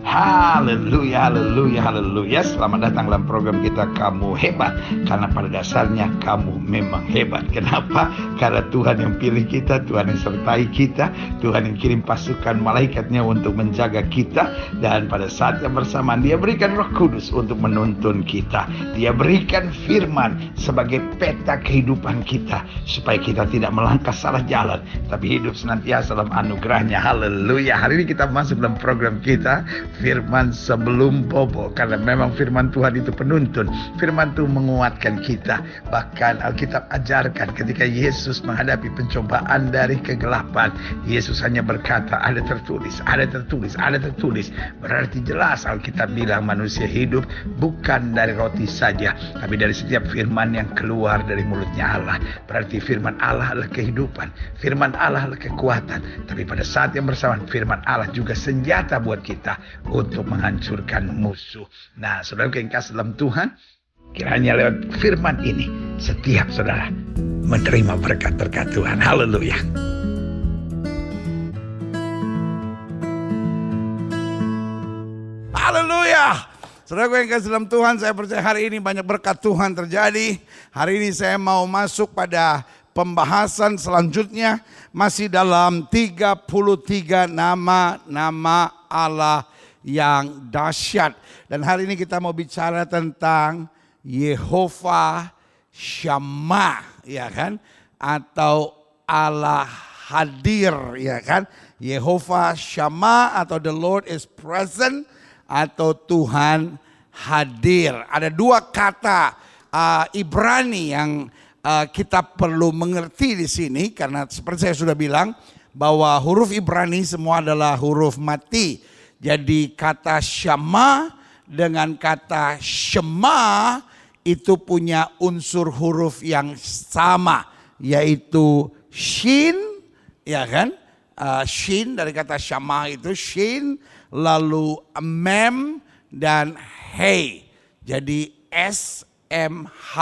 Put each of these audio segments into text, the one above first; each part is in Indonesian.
Haleluya, haleluya, haleluya. Selamat datang dalam program kita Kamu Hebat. Karena pada dasarnya kamu memang hebat. Kenapa? Karena Tuhan yang pilih kita, Tuhan yang sertai kita, Tuhan yang kirim pasukan malaikatnya untuk menjaga kita. Dan pada saat yang bersamaan Dia berikan Roh Kudus untuk menuntun kita. Dia berikan firman sebagai peta kehidupan kita, supaya kita tidak melangkah salah jalan, tapi hidup senantiasa dalam anugerahnya. Haleluya. Hari ini kita masuk dalam program kita Firman Sebelum Bobo. Karena memang firman Tuhan itu penuntun. Firman Tuhan menguatkan kita. Bahkan Alkitab ajarkan ketika Yesus menghadapi pencobaan dari kegelapan, Yesus hanya berkata, ada tertulis, ada tertulis, ada tertulis. Berarti jelas Alkitab bilang manusia hidup bukan dari roti saja, tapi dari setiap firman yang keluar dari mulutnya Allah. Berarti firman Allah adalah kehidupan, firman Allah adalah kekuatan. Tapi pada saat yang bersamaan firman Allah juga senjata buat kita untuk menghancurkan musuh. Nah, saudara yang kasih dalam Tuhan, kiranya lewat firman ini setiap saudara menerima berkat-berkat Tuhan. Haleluya. Haleluya. Saudara yang kasih dalam Tuhan, saya percaya hari ini banyak berkat Tuhan terjadi. Hari ini saya mau masuk pada pembahasan selanjutnya, masih dalam 33 nama-nama Allah yang dahsyat. Dan hari ini kita mau bicara tentang Yehovah Shammah, ya kan? Atau Allah hadir, ya kan? Yehovah Shammah atau the Lord is present, atau Tuhan hadir. Ada dua kata Ibrani yang kita perlu mengerti di sini, karena seperti saya sudah bilang bahwa huruf Ibrani semua adalah huruf mati. Jadi kata Shammah dengan kata Shema itu punya unsur huruf yang sama, yaitu Shin, ya kan? Shin dari kata Shammah itu Shin, lalu Mem dan Hei. Jadi SMH.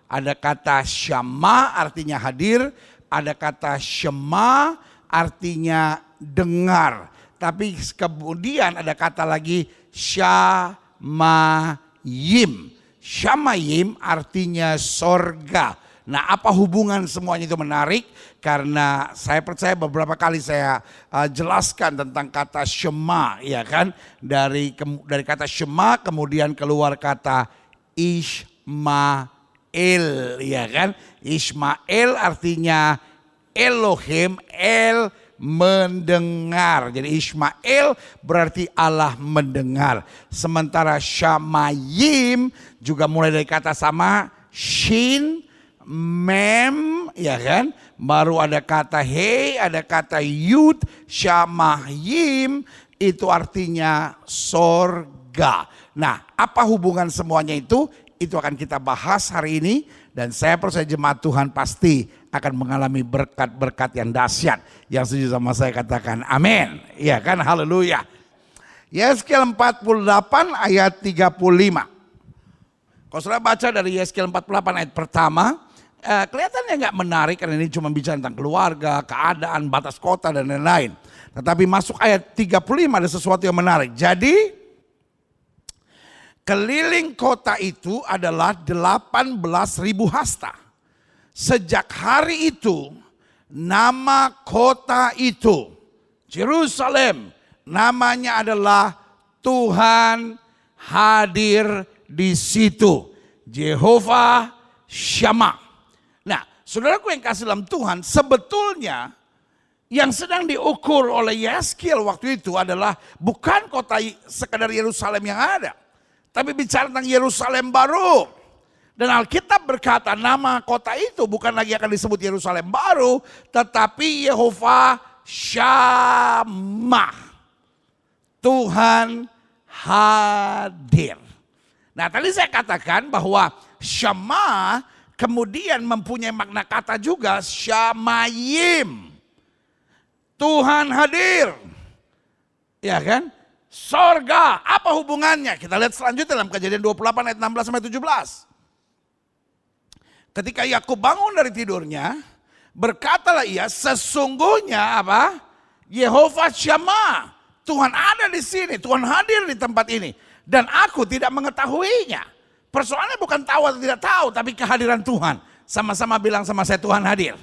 Ada kata Shammah artinya hadir, ada kata Shema artinya dengar. Tapi kemudian ada kata lagi Shamayim. Shamayim artinya sorga. Nah, apa hubungan semuanya itu menarik? Karena saya percaya beberapa kali saya jelaskan tentang kata Shema, ya kan? Dari kata Shema kemudian keluar kata Ishmael, ya kan? Ishmael artinya Elohim, El mendengar. Jadi Ishmael berarti Allah mendengar. Sementara Shamayim juga mulai dari kata sama, Shin, Mem, ya kan? Baru ada kata He, ada kata Yud. Shamayim itu artinya sorga. Nah, apa hubungan semuanya itu? Itu akan kita bahas hari ini. Dan saya percaya jemaat Tuhan pasti akan mengalami berkat-berkat yang dahsyat. Yang setuju sama saya katakan amin. Ya kan, haleluya. Yeskel 48 ayat 35. Kalau saudara baca dari Yeskel 48 ayat pertama, kelihatannya nggak menarik karena ini cuma bicara tentang keluarga, keadaan, batas kota dan lain-lain. Tetapi masuk ayat 35 ada sesuatu yang menarik. Jadi keliling kota itu adalah 18.000 hasta. Sejak hari itu nama kota itu Yerusalem namanya adalah Tuhan hadir di situ. Yehovah Shammah. Nah, saudaraku yang kasih dalam Tuhan, sebetulnya yang sedang diukur oleh Yeskel waktu itu adalah bukan kota sekadar Yerusalem yang ada, tapi bicara tentang Yerusalem baru. Dan Alkitab berkata nama kota itu bukan lagi akan disebut Yerusalem baru, tetapi Yehovah Shammah. Tuhan hadir. Nah, tadi saya katakan bahwa Shammah kemudian mempunyai makna kata juga Shamayim. Tuhan hadir. Ya kan? Sorga, apa hubungannya? Kita lihat selanjutnya dalam Kejadian 28 ayat 16 sampai 17. Ketika Yakub bangun dari tidurnya, berkatalah ia, sesungguhnya apa? Yehovah Shammah, Tuhan ada di sini, Tuhan hadir di tempat ini. Dan aku tidak mengetahuinya. Persoalannya bukan tahu atau tidak tahu, tapi kehadiran Tuhan. Sama-sama bilang sama saya, Tuhan hadir.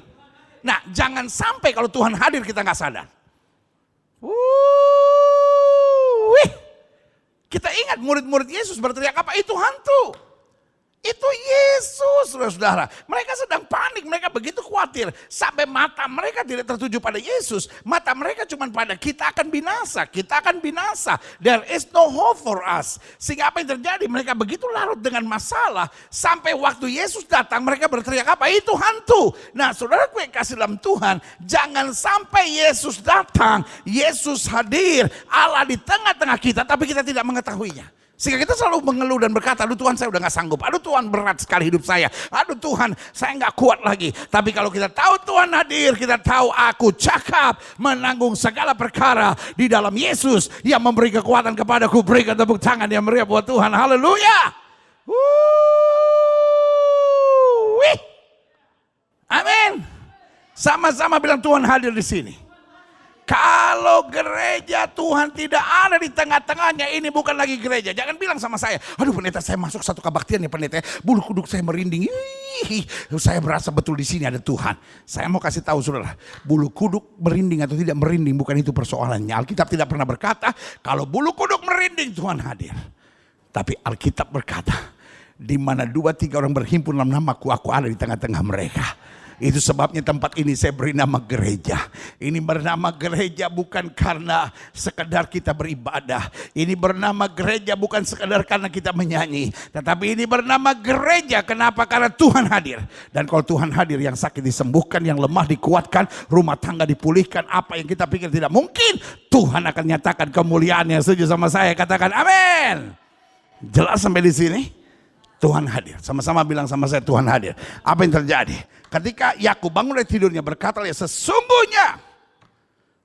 Nah, jangan sampai kalau Tuhan hadir kita nggak sadar. Kita ingat murid-murid Yesus berteriak apa? Itu hantu. Itu Yesus, saudara-saudara. Mereka sedang panik, mereka begitu khawatir. Sampai mata mereka tidak tertuju pada Yesus. Mata mereka cuma pada kita akan binasa, kita akan binasa. There is no hope for us. Sehingga apa yang terjadi? Mereka begitu larut dengan masalah. Sampai waktu Yesus datang mereka berteriak apa? Itu hantu. Nah saudara gue kasih dalam Tuhan. Jangan sampai Yesus datang, Yesus hadir, Allah di tengah-tengah kita, tapi kita tidak mengetahuinya. Sehingga kita selalu mengeluh dan berkata, aduh Tuhan saya udah gak sanggup, aduh Tuhan berat sekali hidup saya, aduh Tuhan saya gak kuat lagi. Tapi kalau kita tahu Tuhan hadir, kita tahu aku cakap menanggung segala perkara di dalam Yesus yang memberi kekuatan kepadaku. Berikan tepuk tangan yang meriah buat Tuhan, haleluya. Amin. Sama-sama bilang Tuhan hadir di sini. Kalau gereja Tuhan tidak ada di tengah-tengahnya, ini bukan lagi gereja. Jangan bilang sama saya, aduh pendeta saya masuk satu kebaktian ya pendeta, bulu kuduk saya merinding. Saya berasa betul di sini ada Tuhan. Saya mau kasih tahu saudara, bulu kuduk merinding atau tidak merinding bukan itu persoalannya. Alkitab tidak pernah berkata kalau bulu kuduk merinding Tuhan hadir. Tapi Alkitab berkata, di mana 2-3 orang berhimpun dalam namaku, aku ada di tengah-tengah mereka. Itu sebabnya tempat ini saya beri nama gereja. Ini bernama gereja bukan karena sekedar kita beribadah. Ini bernama gereja bukan sekedar karena kita menyanyi. Tetapi ini bernama gereja. Kenapa? Karena Tuhan hadir. Dan kalau Tuhan hadir, yang sakit disembuhkan, yang lemah dikuatkan, rumah tangga dipulihkan. Apa yang kita pikir tidak mungkin, Tuhan akan nyatakan kemuliaannya. Setuju sama saya? Katakan amin. Jelas sampai di sini? Tuhan hadir. Sama-sama bilang sama saya, Tuhan hadir. Apa yang terjadi? Ketika Yakub bangun dari tidurnya berkata, sesungguhnya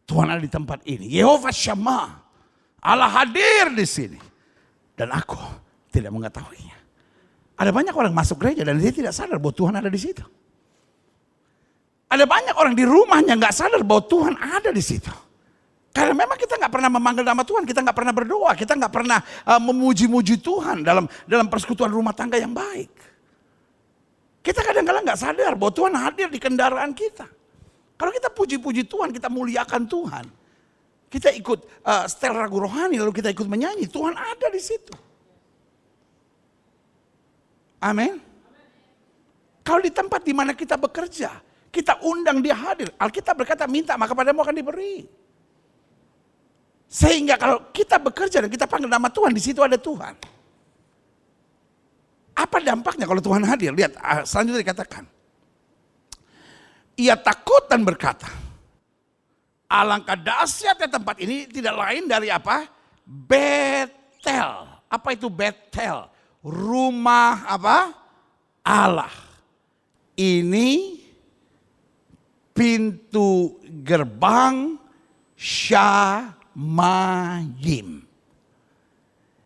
Tuhan ada di tempat ini. Yehova Shammah, Allah hadir di sini. Dan aku tidak mengetahuinya. Ada banyak orang masuk gereja dan dia tidak sadar bahwa Tuhan ada di situ. Ada banyak orang di rumahnya nggak sadar bahwa Tuhan ada di situ. Karena memang kita nggak pernah memanggil nama Tuhan, kita nggak pernah berdoa, kita nggak pernah memuji-muji Tuhan dalam persekutuan rumah tangga yang baik. Kita kadang-kadang nggak sadar bahwa Tuhan hadir di kendaraan kita. Kalau kita puji-puji Tuhan, kita muliakan Tuhan, kita ikut setel lagu rohani, lalu kita ikut menyanyi, Tuhan ada di situ. Amin. Kalau di tempat di mana kita bekerja, kita undang dia hadir. Alkitab berkata, minta maka padamu akan diberi. Sehingga kalau kita bekerja dan kita panggil nama Tuhan, di situ ada Tuhan. Apa dampaknya kalau Tuhan hadir? Lihat, selanjutnya dikatakan. Ia takut dan berkata, alangkah dahsyatnya tempat ini tidak lain dari apa? Betel. Apa itu Betel? Rumah apa? Allah. Ini pintu gerbang Shamayim,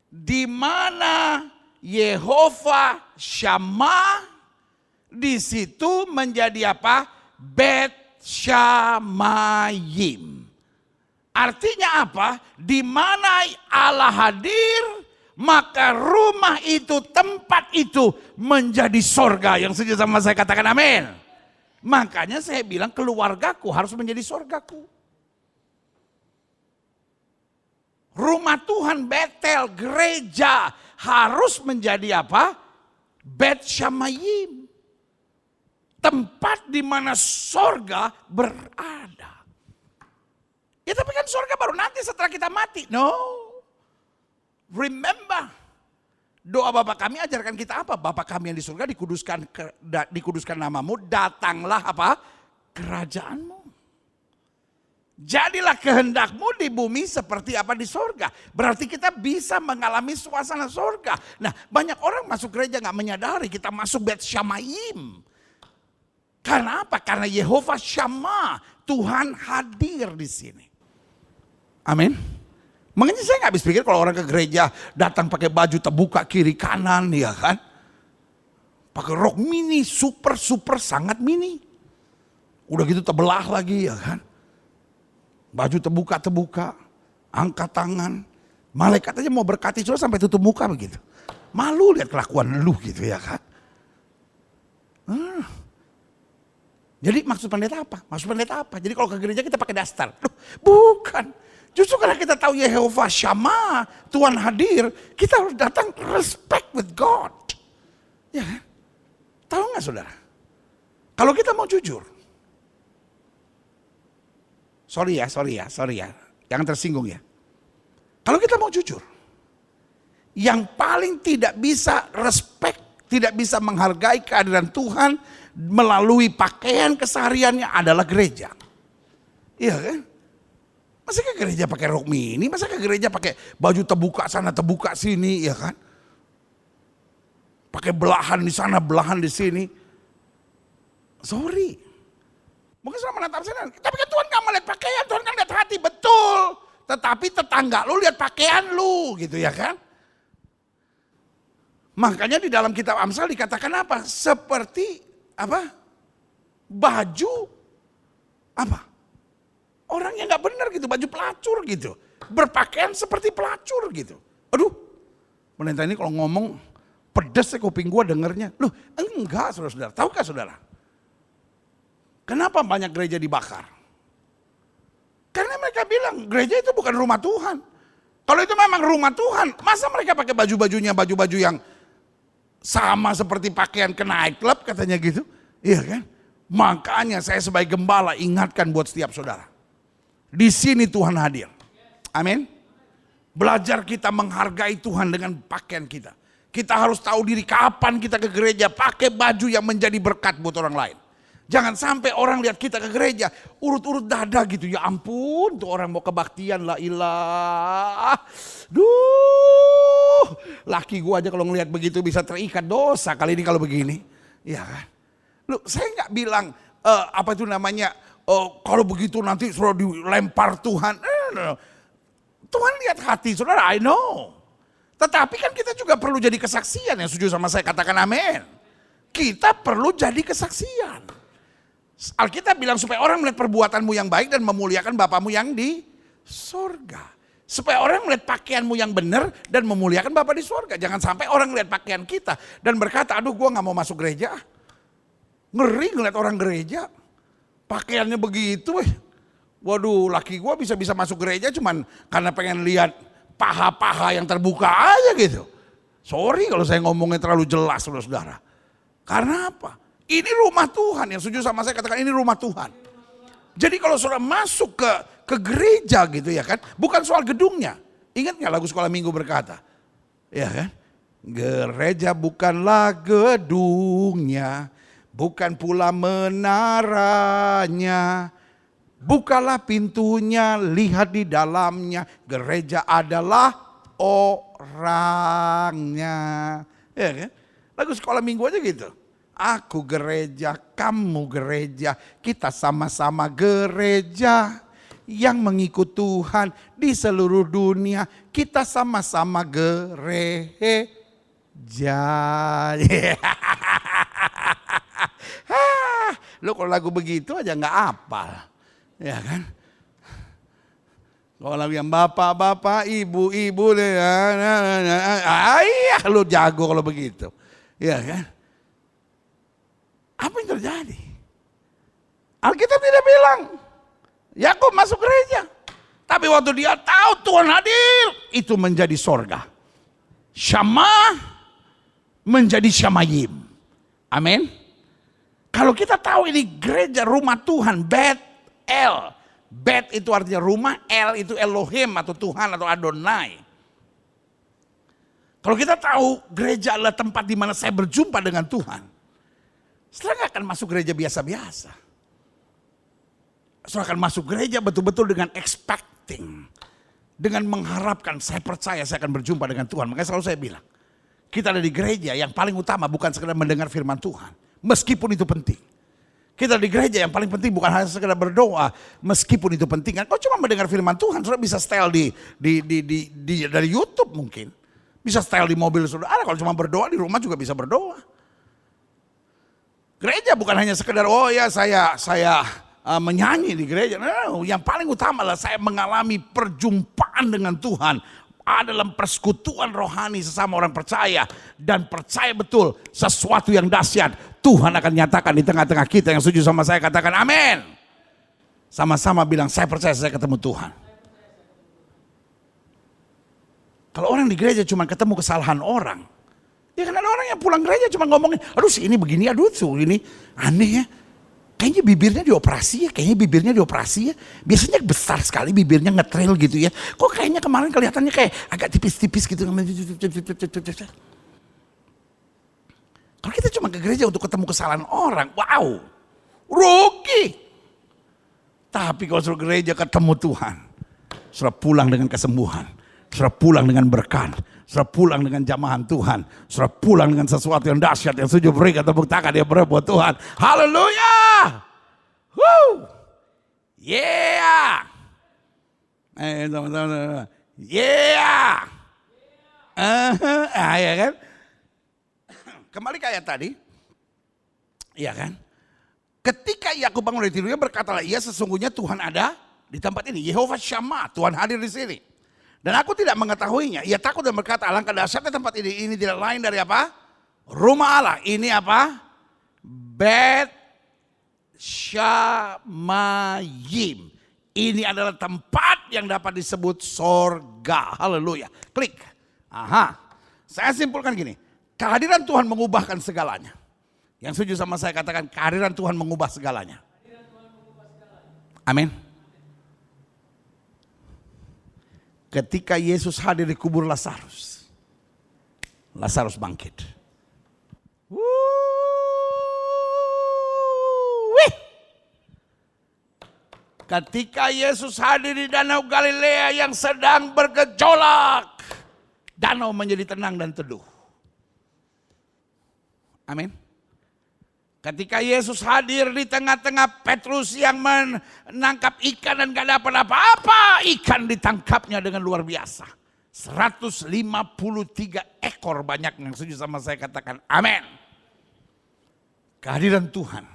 di mana Yehova Shammah, di situ menjadi apa? Bet Shamayim. Artinya apa? Di mana Allah hadir, maka rumah itu, tempat itu menjadi sorga. Yang setuju sama saya katakan amin. Makanya saya bilang keluargaku harus menjadi sorgaku. Rumah Tuhan, Betel, gereja harus menjadi apa? Bet Shamayim. Tempat di mana sorga berada. Ya tapi kan sorga baru nanti setelah kita mati. No. Remember. Doa Bapa kami ajarkan kita apa? Bapa kami yang di surga, dikuduskan namamu, datanglah apa? Kerajaanmu. Jadilah kehendakmu di bumi seperti apa di sorga. Berarti kita bisa mengalami suasana sorga. Nah banyak orang masuk gereja gak menyadari kita masuk Bet Shamayim. Karena apa? Karena Yehova Shammah, Tuhan hadir di sini. Amin. Makanya saya gak habis pikir kalau orang ke gereja datang pakai baju terbuka kiri kanan ya kan. Pakai rok mini, super sangat mini. Udah gitu terbelah lagi ya kan. Baju terbuka. angkat tangan. Malaikat aja mau berkati saudara sampai tutup muka begitu. Malu lihat kelakuan lu gitu ya kan. Jadi maksud pendeta apa? Maksud pendeta apa? Jadi kalau ke gereja kita pakai daster. Loh, bukan. Justru karena kita tahu Yehovah Shammah, Tuhan hadir, kita harus datang respect with God. Ya kan? Tahu nggak saudara? Kalau kita mau jujur. Sorry ya. Jangan tersinggung ya. Kalau kita mau jujur. Yang paling tidak bisa respect, tidak bisa menghargai kehadiran Tuhan melalui pakaian kesehariannya adalah gereja. Iya kan? Masa ke gereja pakai rok mini, masa ke gereja pakai baju terbuka sana terbuka sini, ya kan? Pakai belahan di sana, belahan di sini. Sorry. Mungkin selama menatap sana, tapi kan Tuhan gak melihat pakaian, Tuhan kan lihat hati, betul. Tetapi tetangga lu lihat pakaian lu, gitu ya kan? Makanya di dalam kitab Amsal dikatakan apa? Seperti apa? Baju apa? Orang yang gak benar gitu, baju pelacur gitu. Berpakaian seperti pelacur gitu. Aduh, pendeta ini kalau ngomong pedes ya kuping gua dengernya. Loh enggak saudara-saudara, tahukah saudara? Kenapa banyak gereja dibakar? Karena mereka bilang gereja itu bukan rumah Tuhan. Kalau itu memang rumah Tuhan, masa mereka pakai baju-bajunya, baju-baju yang sama seperti pakaian ke night club katanya gitu. Iya kan? Makanya saya sebagai gembala ingatkan buat setiap saudara. Di sini Tuhan hadir. Amin. Belajar kita menghargai Tuhan dengan pakaian kita. Kita harus tahu diri kapan kita ke gereja pakai baju yang menjadi berkat buat orang lain. Jangan sampai orang lihat kita ke gereja urut-urut dada gitu. Ya ampun, tuh orang mau kebaktian, la ilah. Duh, laki gua aja kalau ngelihat begitu bisa terikat dosa kali ini kalau begini. Iya kan? Loh, saya nggak bilang apa itu namanya kalau begitu nanti suruh dilempar Tuhan. Tuhan lihat hati saudara, I know. Tetapi kan kita juga perlu jadi kesaksian, yang setuju sama saya katakan amin. Kita perlu jadi kesaksian. Alkitab bilang supaya orang melihat perbuatanmu yang baik dan memuliakan Bapamu yang di sorga. Supaya orang melihat pakaianmu yang benar dan memuliakan Bapa di sorga. Jangan sampai orang melihat pakaian kita dan berkata, aduh gua gak mau masuk gereja. Ngeri ngeliat orang gereja. Pakaiannya begitu. Waduh, laki gua bisa-bisa masuk gereja cuman karena pengen lihat paha-paha yang terbuka aja gitu. Sorry kalau saya ngomongnya terlalu jelas saudara-saudara. Karena apa? Ini rumah Tuhan, yang setuju sama saya katakan ini rumah Tuhan. Jadi kalau saudara masuk ke gereja gitu ya kan, bukan soal gedungnya. Ingat gak lagu sekolah minggu berkata? Ya kan? Gereja bukanlah gedungnya, bukan pula menaranya. Bukalah pintunya, lihat di dalamnya. Gereja adalah orangnya. Ya kan? Lagu sekolah minggu aja gitu. Aku gereja, kamu gereja, kita sama-sama gereja yang mengikut Tuhan di seluruh dunia. Kita sama-sama gereja. Lu kalau lagu begitu aja nggak hafal, ya kan? Kalau lagu yang bapak-bapak, ibu-ibu, ayah lu jago kalau begitu, ya kan? Apa yang terjadi? Alkitab tidak bilang Yakub masuk gereja. Tapi waktu dia tahu Tuhan hadir, itu menjadi sorga. Shammah menjadi Shamayim. Amin. Kalau kita tahu ini gereja rumah Tuhan, Bet El. Bet itu artinya rumah, El itu Elohim atau Tuhan atau Adonai. Kalau kita tahu gereja adalah tempat di mana saya berjumpa dengan Tuhan. Saudara gak akan masuk gereja biasa-biasa. Saudara akan masuk gereja betul-betul dengan expecting. Dengan mengharapkan, saya percaya saya akan berjumpa dengan Tuhan. Makanya selalu saya bilang, kita ada di gereja yang paling utama bukan sekedar mendengar firman Tuhan. Meskipun itu penting. Kita di gereja yang paling penting bukan hanya sekedar berdoa. Meskipun itu penting. Kalau cuma mendengar firman Tuhan, saudara bisa style dari YouTube mungkin. Bisa style di mobil saudara. Kalau cuma berdoa di rumah juga bisa berdoa. Gereja bukan hanya sekedar oh ya saya menyanyi di gereja. No, yang paling utama adalah saya mengalami perjumpaan dengan Tuhan. Dalam persekutuan rohani sesama orang percaya. Dan percaya betul sesuatu yang dahsyat Tuhan akan nyatakan di tengah-tengah kita. Yang setuju sama saya katakan amin. Sama-sama bilang saya percaya saya ketemu Tuhan. Kalau orang di gereja cuma ketemu kesalahan orang. Ya kan ada orang yang pulang gereja cuma ngomongin, aduh si ini begini, aduh ini aneh ya. Kayaknya bibirnya dioperasi ya. Biasanya besar sekali bibirnya ngetrail gitu ya. Kok kayaknya kemarin kelihatannya kayak agak tipis-tipis gitu. Kalau kita cuma ke gereja untuk ketemu kesalahan orang, wow, rugi. Tapi kalau suruh gereja ketemu Tuhan, suruh pulang dengan kesembuhan, suruh pulang dengan berkat, suruh pulang dengan jamahan Tuhan, suruh pulang dengan sesuatu yang dahsyat yang sujud berikan tepuk tangan dia buat Tuhan. Haleluya! Woo! Yeah! Teman-teman, yeah! Ya kan? Kembali ke ayat tadi, ya kan? Ketika Yakub bangun dari tidurnya berkatalah ia sesungguhnya Tuhan ada di tempat ini. Yehova Shammah, Tuhan hadir di sini. Dan aku tidak mengetahuinya. Ia takut dan berkata, alangkah dahsyatnya tempat ini. Ini tidak lain dari apa? Rumah Allah. Ini apa? Bet Shamayim. Ini adalah tempat yang dapat disebut sorga. Haleluya. Klik. Aha. Saya simpulkan gini. Kehadiran Tuhan mengubahkan segalanya. Yang setuju sama saya katakan kehadiran Tuhan mengubah segalanya. Amin. Ketika Yesus hadir di kubur Lazarus, Lazarus bangkit. Ketika Yesus hadir di Danau Galilea yang sedang bergejolak, danau menjadi tenang dan teduh. Amin. Ketika Yesus hadir di tengah-tengah Petrus yang menangkap ikan dan gak dapat apa-apa, ikan ditangkapnya dengan luar biasa. 153 ekor banyak yang setuju sama saya katakan amin. Kehadiran Tuhan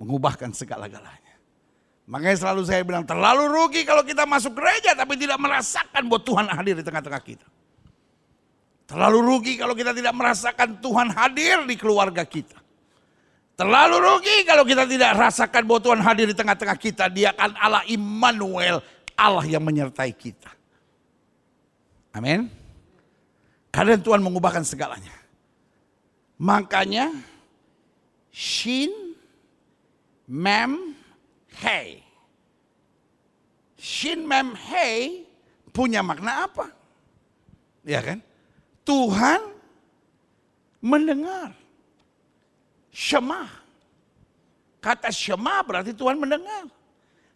mengubahkan segala-galanya. Makanya selalu saya bilang terlalu rugi kalau kita masuk gereja tapi tidak merasakan bahwa Tuhan hadir di tengah-tengah kita. Terlalu rugi kalau kita tidak merasakan Tuhan hadir di keluarga kita. Terlalu rugi kalau kita tidak rasakan bahwa Tuhan hadir di tengah-tengah kita. Dia akan Allah Immanuel, Allah yang menyertai kita. Amin. Karena Tuhan mengubahkan segalanya. Makanya Shin Mem Hei. Shin Mem Hei punya makna apa? Ya kan? Tuhan mendengar. Shema. Kata Shema berarti Tuhan mendengar.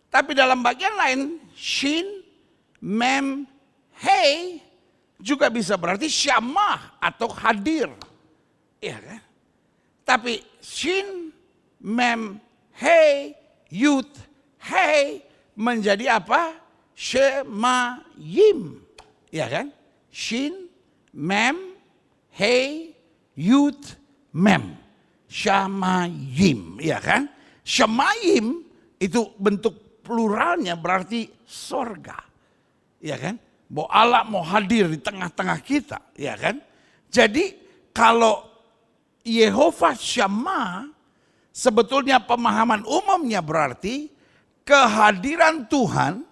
Tapi dalam bagian lain, Shin, Mem, Hei juga bisa berarti Syamah atau hadir. Iya kan? Tapi Shin, Mem, Hei, Yud, Hei menjadi apa? Shemayim. Iya kan? Shin, Mem, Hei, Yud, Mem. Shamayim, ya kan? Shamayim itu bentuk pluralnya berarti sorga, ya kan? Bahwa Allah mau hadir di tengah-tengah kita, ya kan? Jadi kalau Yehova Shammah sebetulnya pemahaman umumnya berarti kehadiran Tuhan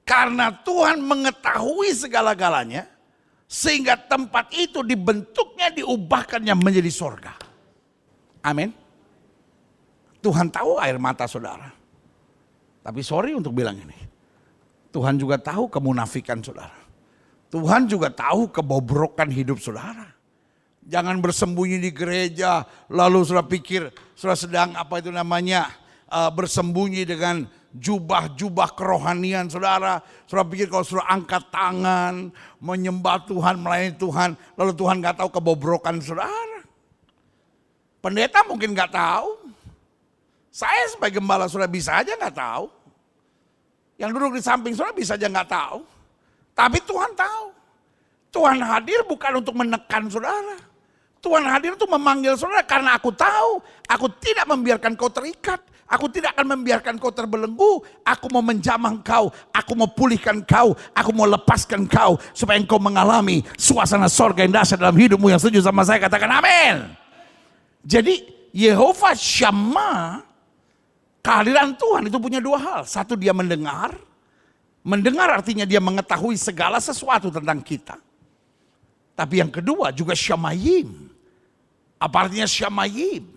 karena Tuhan mengetahui segala-galanya sehingga tempat itu dibentuknya diubahkannya menjadi sorga. Amin. Tuhan tahu air mata saudara. Tapi sorry untuk bilang ini. Tuhan juga tahu kemunafikan saudara. Tuhan juga tahu kebobrokan hidup saudara. Jangan bersembunyi di gereja. Lalu saudara pikir saudara sedang apa itu namanya. Bersembunyi dengan jubah-jubah kerohanian saudara. Saudara pikir kalau saudara angkat tangan. Menyembah Tuhan, melayani Tuhan. Lalu Tuhan gak tahu kebobrokan saudara. Pendeta mungkin gak tahu. Saya sebagai gembala saudara bisa aja gak tahu. Yang duduk di samping saudara bisa aja gak tahu. Tapi Tuhan tahu. Tuhan hadir bukan untuk menekan saudara. Tuhan hadir untuk memanggil saudara karena aku tahu. Aku tidak membiarkan kau terikat. Aku tidak akan membiarkan kau terbelenggu. Aku mau menjamah kau. Aku mau pulihkan kau. Aku mau lepaskan kau. Supaya engkau mengalami suasana sorga yang dahsyat dalam hidupmu. Yang setuju sama saya katakan amin. Jadi Yehova Shammah, kehadiran Tuhan itu punya dua hal. Satu, dia mendengar. Mendengar artinya dia mengetahui segala sesuatu tentang kita. Tapi yang kedua juga Shammayim. Apa artinya Shammayim?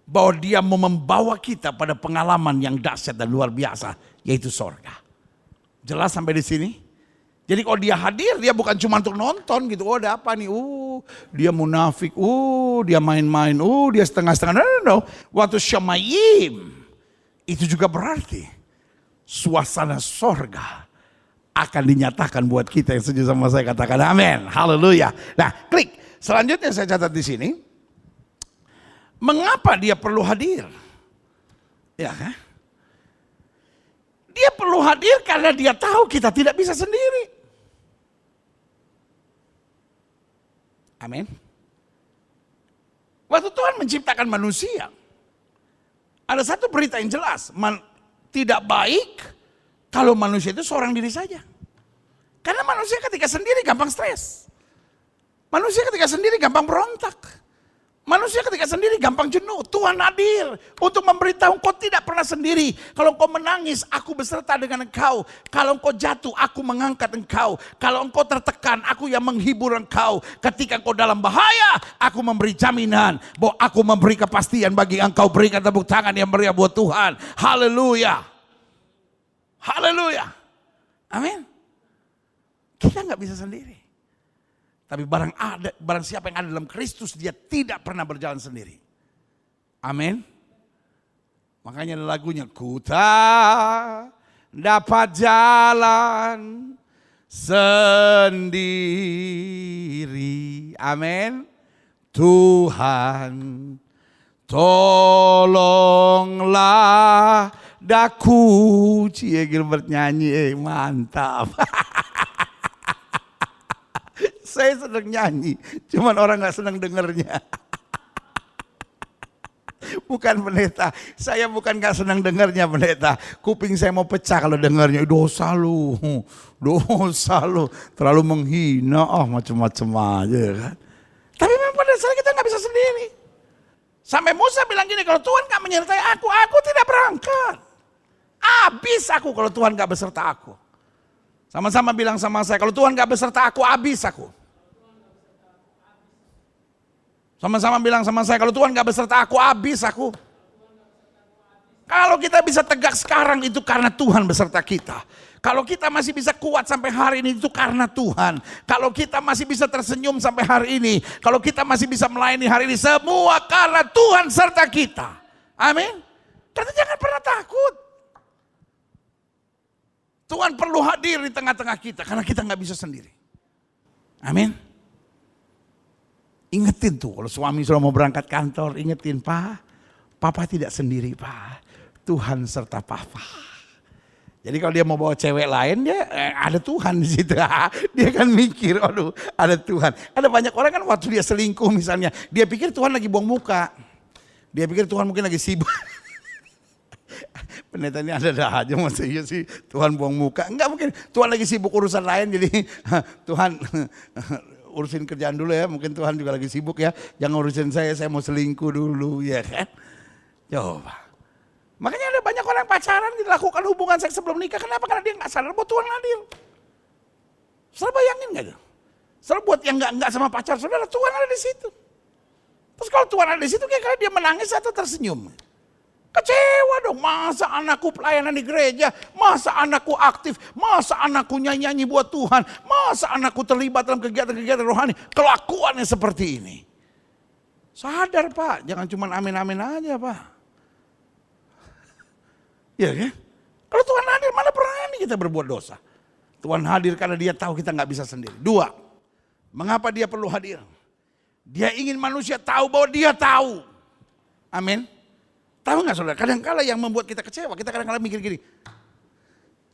Bahwa dia mau membawa kita pada pengalaman yang dahsyat dan luar biasa, yaitu sorga. Jelas sampai di sini? Jadi kalau dia hadir, dia bukan cuma untuk nonton gitu. Oh ada apa nih? Dia munafik. Dia main-main. Dia setengah-setengah. No. Waktu Shammayim, itu juga berarti suasana sorga akan dinyatakan buat kita yang setuju sama saya katakan amin. Haleluya. Nah, klik. Selanjutnya saya catat di sini. Mengapa dia perlu hadir? Ya kan? Dia perlu hadir karena dia tahu kita tidak bisa sendiri. Amin. Waktu Tuhan menciptakan manusia, ada satu berita yang jelas, tidak baik kalau manusia itu seorang diri saja. Karena manusia ketika sendiri gampang stres. Manusia ketika sendiri gampang berontak. Manusia ketika sendiri gampang jenuh. Tuhan hadir untuk memberitahu engkau tidak pernah sendiri. Kalau engkau menangis, aku beserta dengan engkau. Kalau engkau jatuh, aku mengangkat engkau. Kalau engkau tertekan, aku yang menghibur engkau. Ketika engkau dalam bahaya, aku memberi jaminan bahwa aku memberi kepastian bagi engkau. Berikan tepuk tangan yang meriah buat Tuhan. Haleluya. Haleluya. Amin. Kita nggak bisa sendiri. Tapi barang siapa yang ada dalam Kristus, dia tidak pernah berjalan sendiri. Amin. Makanya ada lagunya, ku tak dapat jalan sendiri. Amin. Tuhan, tolonglah daku. Cie Gilbert nyanyi, mantap. Saya sedang nyanyi, cuman orang gak senang dengernya. Bukan pendeta, saya bukan gak senang dengernya pendeta. Kuping saya mau pecah kalau dengernya, dosa lu, terlalu menghina, macam-macam aja kan. Tapi memang pada saat kita gak bisa sendiri. Sampai Musa bilang gini, kalau Tuhan gak menyertai aku tidak berangkat. Habis aku kalau Tuhan gak beserta aku. Sama-sama bilang sama saya, kalau Tuhan gak beserta aku, habis aku. Sama-sama bilang sama saya, kalau Tuhan gak beserta aku, habis aku. Kalau kita bisa tegak sekarang itu karena Tuhan beserta kita. Kalau kita masih bisa kuat sampai hari ini itu karena Tuhan. Kalau kita masih bisa tersenyum sampai hari ini. Kalau kita masih bisa melayani hari ini, semua karena Tuhan serta kita. Amin. Karena jangan pernah takut. Tuhan perlu hadir di tengah-tengah kita karena kita gak bisa sendiri. Amin. Ingetin tuh kalau suami sudah mau berangkat kantor, ingetin, Papa tidak sendiri Pak, Tuhan serta Papa. Jadi kalau dia mau bawa cewek lain, dia ada Tuhan di situ. Dia kan mikir, aduh ada Tuhan. Ada banyak orang kan waktu dia selingkuh misalnya, dia pikir Tuhan lagi buang muka. Dia pikir Tuhan mungkin lagi sibuk. Pendeta ini ada aja maksudnya sih Tuhan buang muka. Enggak, mungkin Tuhan lagi sibuk urusan lain, jadi Tuhan urusin kerjaan dulu ya, mungkin Tuhan juga lagi sibuk ya, jangan urusin saya mau selingkuh dulu ya kan. Coba. Makanya ada banyak orang pacaran dilakukan hubungan seks sebelum nikah, kenapa? Karena dia gak sadar bahwa Tuhan hadir. Saudara bayangin gak tuh? Saudara buat yang gak sama pacar saudara, Tuhan ada di situ. Terus kalau Tuhan ada di situ, kira-kira dia menangis atau tersenyum? Kecewa dong, masa anakku pelayanan di gereja, masa anakku aktif, masa anakku nyanyi-nyanyi buat Tuhan, masa anakku terlibat dalam kegiatan-kegiatan rohani, kelakuannya seperti ini. Sadar Pak, jangan cuma amin-amin aja Pak. Ya kan? Kalau Tuhan hadir, mana berani kita berbuat dosa. Tuhan hadir karena dia tahu kita gak bisa sendiri. Dua, mengapa dia perlu hadir? Dia ingin manusia tahu bahwa dia tahu. Amin. Tahu gak saudara, kadang-kala yang membuat kita kecewa, kita kadang-kala mikir gini,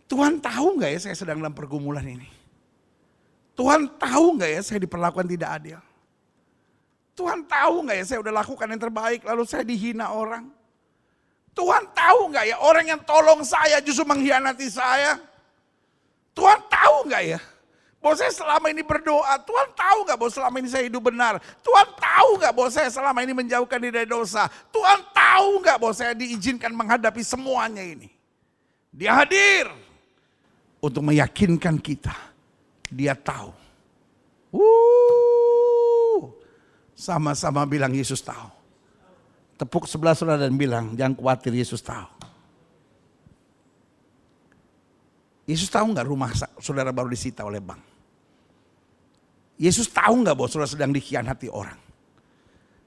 Tuhan tahu gak ya saya sedang dalam pergumulan ini? Tuhan tahu gak ya saya diperlakukan tidak adil? Tuhan tahu gak ya saya udah lakukan yang terbaik lalu saya dihina orang? Tuhan tahu nggak ya orang yang tolong saya justru mengkhianati saya? Tuhan tahu nggak ya? Bahwa saya selama ini berdoa, Tuhan tahu nggak bahwa selama ini saya hidup benar? Tuhan tahu nggak bahwa saya selama ini menjauhkan diri dari dosa? Tuhan tahu nggak bahwa saya diizinkan menghadapi semuanya ini? Dia hadir untuk meyakinkan kita. Dia tahu. Sama-sama bilang Yesus tahu. Tepuk sebelah saudara dan bilang, jangan khawatir, Yesus tahu. Yesus tahu nggak rumah saudara baru disita oleh bank? Yesus tahu nggak bahwa saudara sedang dikhianati orang?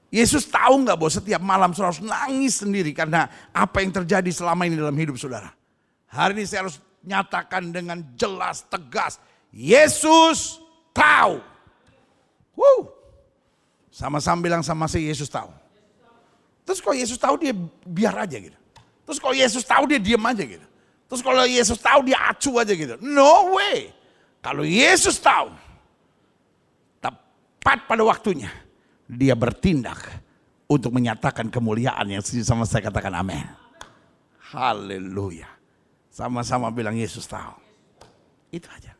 Yesus tahu nggak bahwa setiap malam saudara harus nangis sendiri karena apa yang terjadi selama ini dalam hidup saudara? Hari ini saya harus nyatakan dengan jelas, tegas, Yesus tahu. Sama-sama bilang sama saya, Yesus tahu. Terus kalau Yesus tahu dia biar aja gitu. Terus kalau Yesus tahu dia diam aja gitu. Terus kalau Yesus tahu dia acuh aja gitu. No way. Kalau Yesus tahu, tepat pada waktunya dia bertindak untuk menyatakan kemuliaan yang sama saya katakan amin. Haleluya. Sama-sama bilang Yesus tahu. Itu aja.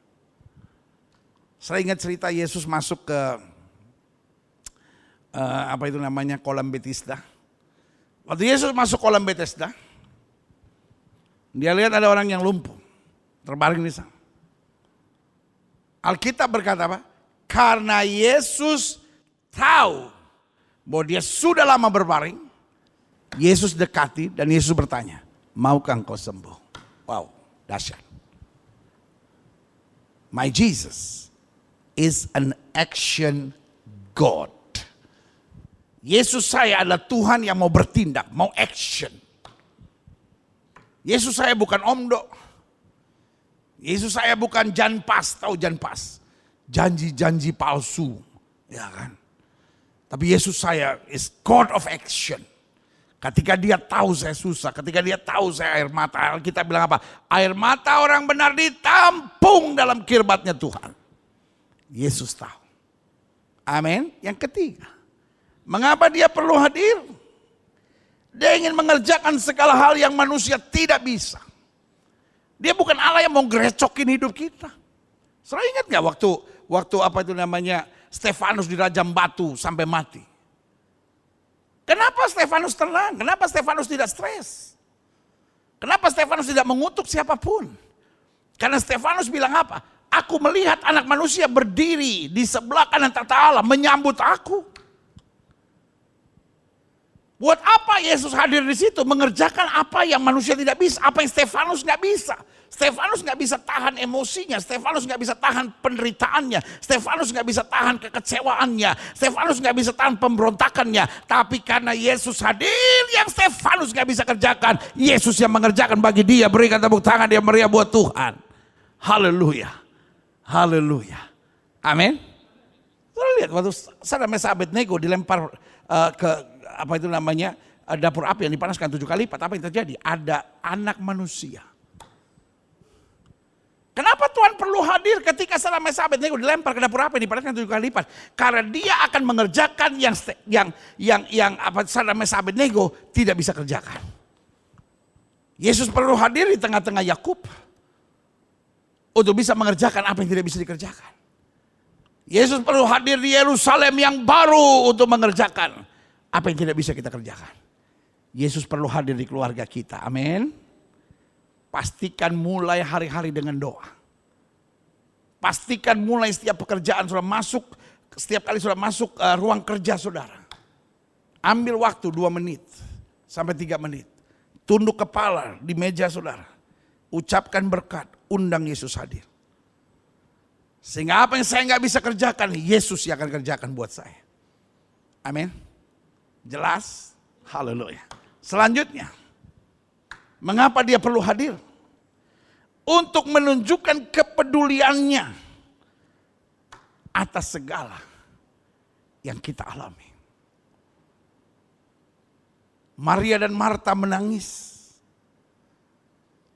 Saya ingat cerita Yesus masuk ke kolam Bethesda. Waktu Yesus masuk kolam Bethesda, dia lihat ada orang yang lumpuh, terbaring di sana. Alkitab berkata apa? Karena Yesus tahu bahwa dia sudah lama berbaring, Yesus dekati dan Yesus bertanya, maukah engkau sembuh? Wow, dahsyat. My Jesus is an action God. Yesus saya adalah Tuhan yang mau bertindak, mau action. Yesus saya bukan omdo. Yesus saya bukan janpas, tahu janpas. Janji-janji palsu, ya kan. Tapi Yesus saya is God of action. Ketika dia tahu saya susah, ketika dia tahu saya air mata, kita bilang apa? Air mata orang benar ditampung dalam kirbatnya Tuhan. Yesus tahu. Amin. Yang ketiga, mengapa dia perlu hadir? Dia ingin mengerjakan segala hal yang manusia tidak bisa. Dia bukan Allah yang mau gerecokin hidup kita. Saudara ingat gak waktu Stefanus dirajam batu sampai mati? Kenapa Stefanus tenang? Kenapa Stefanus tidak stres? Kenapa Stefanus tidak mengutuk siapapun? Karena Stefanus bilang apa? Aku melihat anak manusia berdiri di sebelah kanan tata Allah menyambut aku. Buat apa Yesus hadir di situ? Mengerjakan apa yang manusia tidak bisa, apa yang Stefanus nggak bisa. Stefanus nggak bisa tahan emosinya, Stefanus nggak bisa tahan penderitaannya, Stefanus nggak bisa tahan kekecewaannya, Stefanus nggak bisa tahan pemberontakannya. Tapi karena Yesus hadir, yang Stefanus nggak bisa kerjakan, Yesus yang mengerjakan bagi dia. Berikan tepuk tangan dia meriah buat Tuhan. Haleluya, haleluya, amin. Lihat waktu Sadam Meshach Abednego dilempar ke dapur api yang dipanaskan 7 kali lipat, apa yang terjadi? Ada anak manusia. Kenapa Tuhan perlu hadir ketika Sadam Meshach Abednego dilempar ke dapur api yang dipanaskan 7 kali lipat? Karena dia akan mengerjakan yang Sadam Meshach Abednego tidak bisa kerjakan. Yesus perlu hadir di tengah-tengah Yakub untuk bisa mengerjakan apa yang tidak bisa dikerjakan. Yesus perlu hadir di Yerusalem yang baru untuk mengerjakan apa yang tidak bisa kita kerjakan. Yesus perlu hadir di keluarga kita. Amin. Pastikan mulai hari-hari dengan doa. Pastikan mulai setiap pekerjaan sudah masuk, setiap kali sudah masuk ruang kerja saudara. Ambil waktu 2 menit sampai 3 menit. Tunduk kepala di meja saudara. Ucapkan berkat, undang Yesus hadir. Sehingga apa yang saya nggak bisa kerjakan, Yesus yang akan kerjakan buat saya. Amin. Jelas? Haleluya. Selanjutnya, mengapa dia perlu hadir? Untuk menunjukkan kepeduliannya atas segala yang kita alami. Maria dan Marta menangis.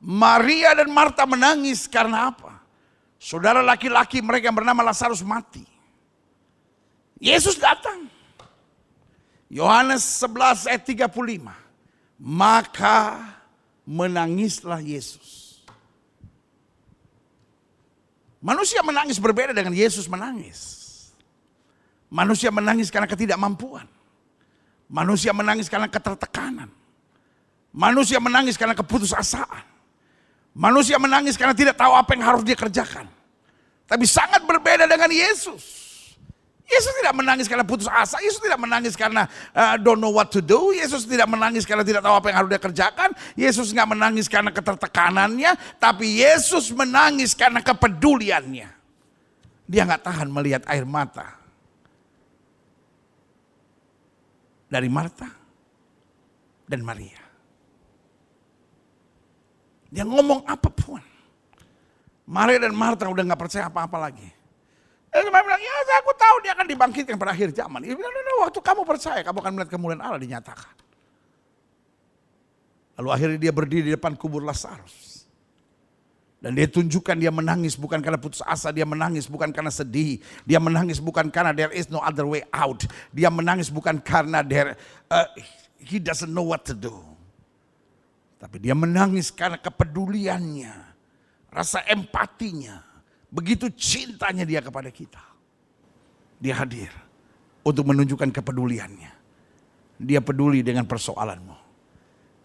Maria dan Marta menangis karena apa? Saudara laki-laki mereka yang bernama Lazarus mati. Yesus datang. Yohanes 11 ayat 35. Maka menangislah Yesus. Manusia menangis berbeda dengan Yesus menangis. Manusia menangis karena ketidakmampuan. Manusia menangis karena ketertekanan. Manusia menangis karena keputusasaan. Manusia menangis karena tidak tahu apa yang harus dia kerjakan. Tapi sangat berbeda dengan Yesus. Yesus tidak menangis karena putus asa. Yesus tidak menangis karena don't know what to do. Yesus tidak menangis karena tidak tahu apa yang harus dia kerjakan. Yesus nggak menangis karena ketertekanannya. Tapi Yesus menangis karena kepeduliannya. Dia nggak tahan melihat air mata dari Marta dan Maria. Dia ngomong apapun. Maria dan Marta udah gak percaya apa-apa lagi. Dia cuma bilang, ya aku tahu dia akan dibangkitkan pada akhir zaman. Dia bilang, waktu kamu percaya, kamu akan melihat kemuliaan Allah dinyatakan. Lalu akhirnya dia berdiri di depan kubur Lazarus. Dan dia tunjukkan dia menangis bukan karena putus asa, dia menangis bukan karena sedih. Dia menangis bukan karena there is no other way out. Dia menangis bukan karena he doesn't know what to do. Tapi dia menangis karena kepeduliannya, rasa empatinya, begitu cintanya dia kepada kita. Dia hadir untuk menunjukkan kepeduliannya. Dia peduli dengan persoalanmu.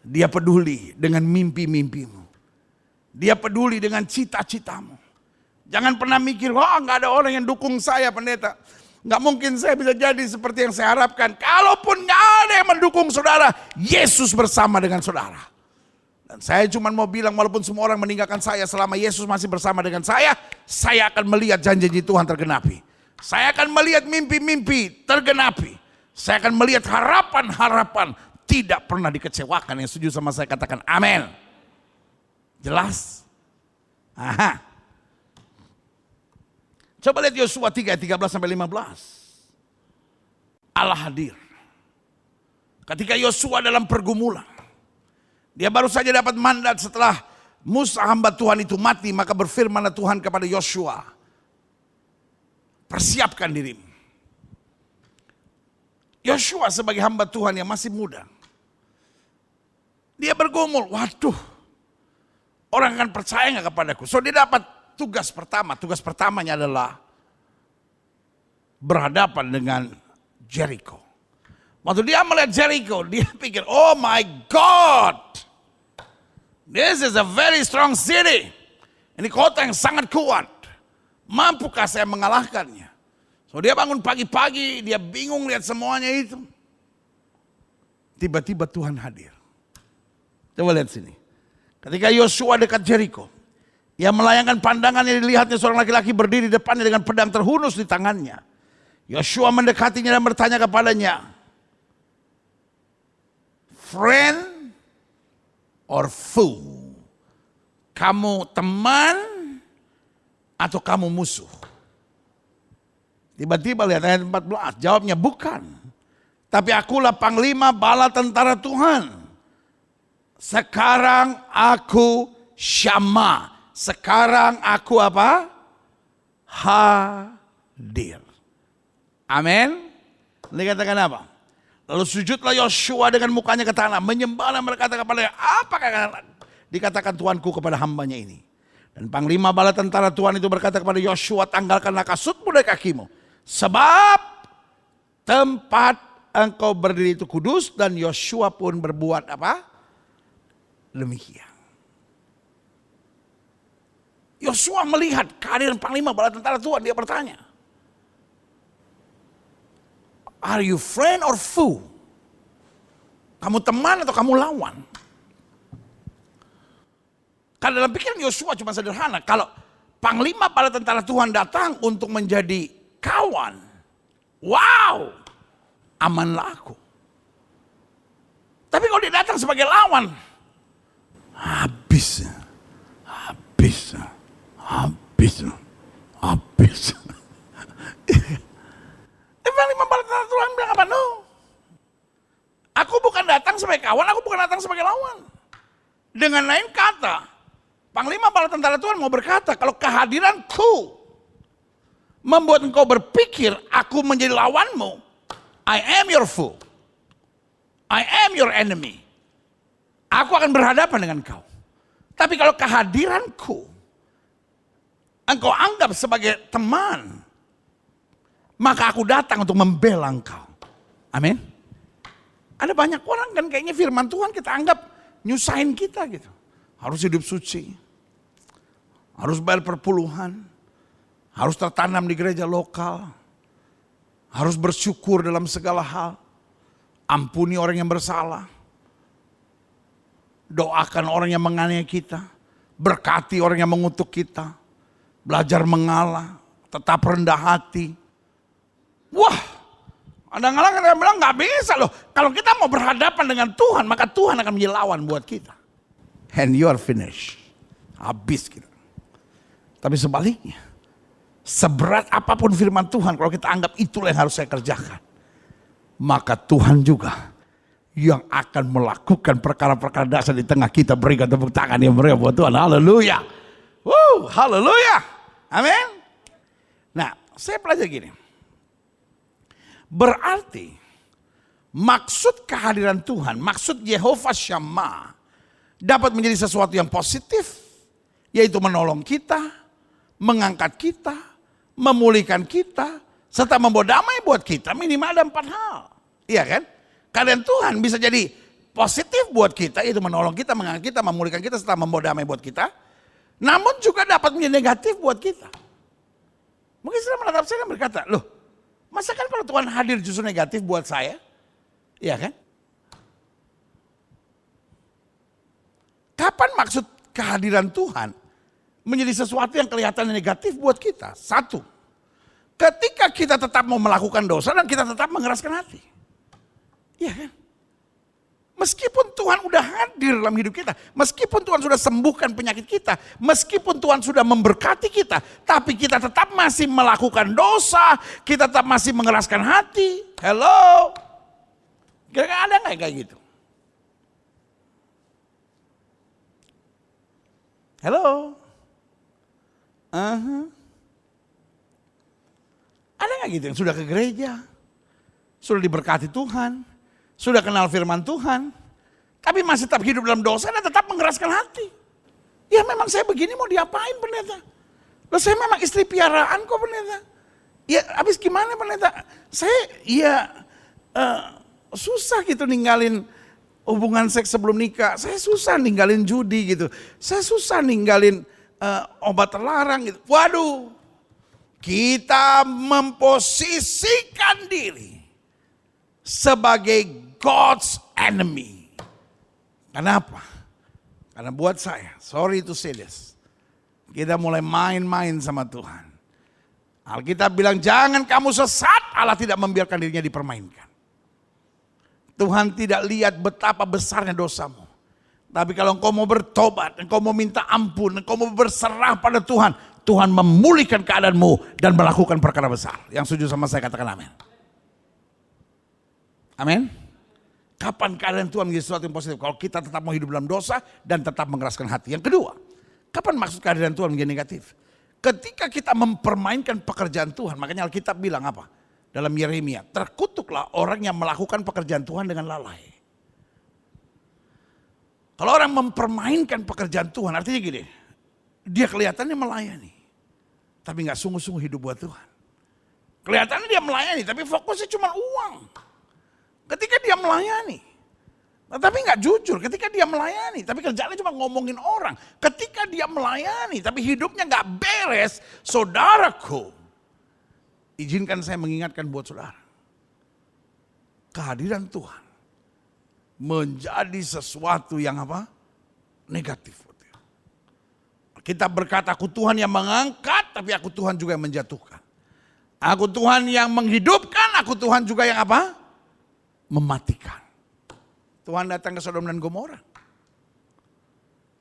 Dia peduli dengan mimpi-mimpimu. Dia peduli dengan cita-citamu. Jangan pernah mikir, nggak ada orang yang dukung saya pendeta. Nggak mungkin saya bisa jadi seperti yang saya harapkan. Kalaupun nggak ada yang mendukung saudara, Yesus bersama dengan saudara. Dan saya cuma mau bilang walaupun semua orang meninggalkan saya, selama Yesus masih bersama dengan saya akan melihat janji-janji Tuhan tergenapi. Saya akan melihat mimpi-mimpi tergenapi. Saya akan melihat harapan-harapan tidak pernah dikecewakan. Yang setuju sama saya katakan amin. Jelas? Aha. Coba lihat Yosua 3 ayat 13 sampai 15. Allah hadir. Ketika Yosua dalam pergumulan, dia baru saja dapat mandat setelah Musa hamba Tuhan itu mati, maka berfirmanlah Tuhan kepada Yosua, persiapkan dirimu. Yosua sebagai hamba Tuhan yang masih muda, dia bergumul, waduh, orang akan percaya nggak kepadaku? So dia dapat tugas pertama. Tugas pertamanya adalah berhadapan dengan Jericho. Waktu dia melihat Jericho, dia pikir, oh my God, this is a very strong city. Ini kota yang sangat kuat. Mampukah saya mengalahkannya? So dia bangun pagi-pagi, dia bingung lihat semuanya itu. Tiba-tiba Tuhan hadir. Coba lihat sini. Ketika Yosua dekat Jericho, ia melayangkan pandangannya, dilihatnya seorang laki-laki berdiri di depannya dengan pedang terhunus di tangannya. Yosua mendekatinya dan bertanya kepadanya, friend or foe? Kamu teman atau kamu musuh? Tiba-tiba lihat ayat 14, jawabnya bukan. Tapi akulah panglima bala tentara Tuhan. Sekarang aku syama. Sekarang aku apa? Hadir. Amin. Ini katakan apa? Lalu sujudlah Yosua dengan mukanya ke tanah, menyembah dan berkata kepadanya, apakah dikatakan Tuanku kepada hambanya ini? Dan panglima bala tentara Tuhan itu berkata kepada Yosua, tanggalkanlah kasutmu dari kakimu, sebab tempat engkau berdiri itu kudus. Dan Yosua pun berbuat apa? Demikian. Yosua melihat kehadiran panglima bala tentara Tuhan, dia bertanya, are you friend or foe? Kamu teman atau kamu lawan? Karena dalam pikiran Yosua cuma sederhana. Kalau panglima bala tentara Tuhan datang untuk menjadi kawan, wow, amanlah aku. Tapi kalau dia datang sebagai lawan, habis. Panglima bala tentara Tuhan bilang apa? No. Aku bukan datang sebagai kawan, aku bukan datang sebagai lawan. Dengan lain kata, panglima bala tentara Tuhan mau berkata, kalau kehadiranku membuat engkau berpikir aku menjadi lawanmu, I am your foe. I am your enemy. Aku akan berhadapan dengan kau. Tapi kalau kehadiranku engkau anggap sebagai teman, maka aku datang untuk membela engkau. Amin. Ada banyak orang kan kayaknya firman Tuhan kita anggap nyusahin kita gitu. Harus hidup suci. Harus bayar perpuluhan. Harus tertanam di gereja lokal. Harus bersyukur dalam segala hal. Ampuni orang yang bersalah. Doakan orang yang menganiaya kita. Berkati orang yang mengutuk kita. Belajar mengalah. Tetap rendah hati. Wah, kadang-kadang kita bilang gak bisa loh. Kalau kita mau berhadapan dengan Tuhan, maka Tuhan akan menjadi lawan buat kita. And you are finished. Habis kita. Tapi sebaliknya, seberat apapun firman Tuhan, kalau kita anggap itulah yang harus saya kerjakan, maka Tuhan juga yang akan melakukan perkara-perkara dasar di tengah kita. Berikan tepuk tangan yang meriah buat Tuhan. Haleluya. Haleluya. Amin. Nah, saya pelajari gini. Berarti maksud kehadiran Tuhan, maksud Yehova Shammah dapat menjadi sesuatu yang positif, yaitu menolong kita, mengangkat kita, memulihkan kita, serta membawa damai buat kita. Minimal ada 4 hal. Iya kan? Kehadiran Tuhan bisa jadi positif buat kita, yaitu menolong kita, mengangkat kita, memulihkan kita, serta membawa damai buat kita. Namun juga dapat menjadi negatif buat kita. Mungkin setelah menatap saya berkata, loh, masa kan kalau Tuhan hadir justru negatif buat saya? Iya kan? Kapan maksud kehadiran Tuhan menjadi sesuatu yang kelihatan negatif buat kita? 1, ketika kita tetap mau melakukan dosa dan kita tetap mengeraskan hati. Iya kan? Meskipun Tuhan udah hadir dalam hidup kita, meskipun Tuhan sudah sembuhkan penyakit kita, meskipun Tuhan sudah memberkati kita, tapi kita tetap masih melakukan dosa, kita tetap masih mengeraskan hati. Hello? Kira-kira ada nggak kayak gitu? Hello? Ada nggak gitu yang sudah ke gereja, sudah diberkati Tuhan, sudah kenal firman Tuhan, tapi masih tetap hidup dalam dosa dan tetap mengeraskan hati? Ya memang saya begini mau diapain pendeta? Loh saya memang istri piaraan kok pendeta. Ya habis gimana pendeta? Saya susah gitu ninggalin hubungan seks sebelum nikah. Saya susah ninggalin judi gitu. Saya susah ninggalin obat terlarang gitu. Waduh, kita memposisikan diri sebagai God's enemy. Kenapa? Karena buat saya, sorry to say this, kita mulai main-main sama Tuhan. Alkitab bilang jangan kamu sesat, Allah tidak membiarkan dirinya dipermainkan. Tuhan tidak lihat betapa besarnya dosamu. Tapi kalau engkau mau bertobat, engkau mau minta ampun, engkau mau berserah pada Tuhan, Tuhan memulihkan keadaanmu dan melakukan perkara besar. Yang setuju sama saya katakan amin. Amin. Kapan keadaan Tuhan menjadi sesuatu yang positif? Kalau kita tetap mau hidup dalam dosa dan tetap mengeraskan hati. Yang kedua, kapan maksud kehadiran Tuhan menjadi negatif? Ketika kita mempermainkan pekerjaan Tuhan. Makanya Alkitab bilang apa? Dalam Yeremia, terkutuklah orang yang melakukan pekerjaan Tuhan dengan lalai. Kalau orang mempermainkan pekerjaan Tuhan, artinya gini, dia kelihatannya melayani, tapi gak sungguh-sungguh hidup buat Tuhan. Kelihatannya dia melayani, tapi fokusnya cuma uang. Ketika dia melayani, tapi gak jujur. Ketika dia melayani, tapi kerjaannya cuma ngomongin orang. Ketika dia melayani, tapi hidupnya gak beres, saudaraku, izinkan saya mengingatkan buat saudara. Kehadiran Tuhan menjadi sesuatu yang apa? Negatif. Kita berkata, aku Tuhan yang mengangkat, tapi aku Tuhan juga yang menjatuhkan. Aku Tuhan yang menghidupkan, aku Tuhan juga yang apa? Mematikan. Tuhan datang ke Sodom dan Gomora.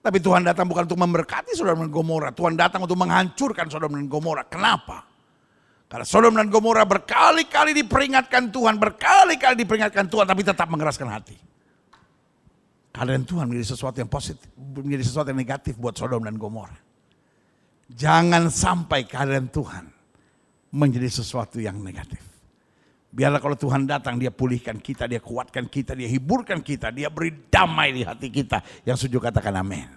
Tapi Tuhan datang bukan untuk memberkati Sodom dan Gomora. Tuhan datang untuk menghancurkan Sodom dan Gomora. Kenapa? Karena Sodom dan Gomora berkali-kali diperingatkan Tuhan. Berkali-kali diperingatkan Tuhan, tapi tetap mengeraskan hati. Kehadiran Tuhan menjadi sesuatu yang positif, menjadi sesuatu yang negatif buat Sodom dan Gomora. Jangan sampai kehadiran Tuhan menjadi sesuatu yang negatif. Biarlah kalau Tuhan datang, dia pulihkan kita, dia kuatkan kita, dia hiburkan kita, dia beri damai di hati kita. Yang setuju katakan amin.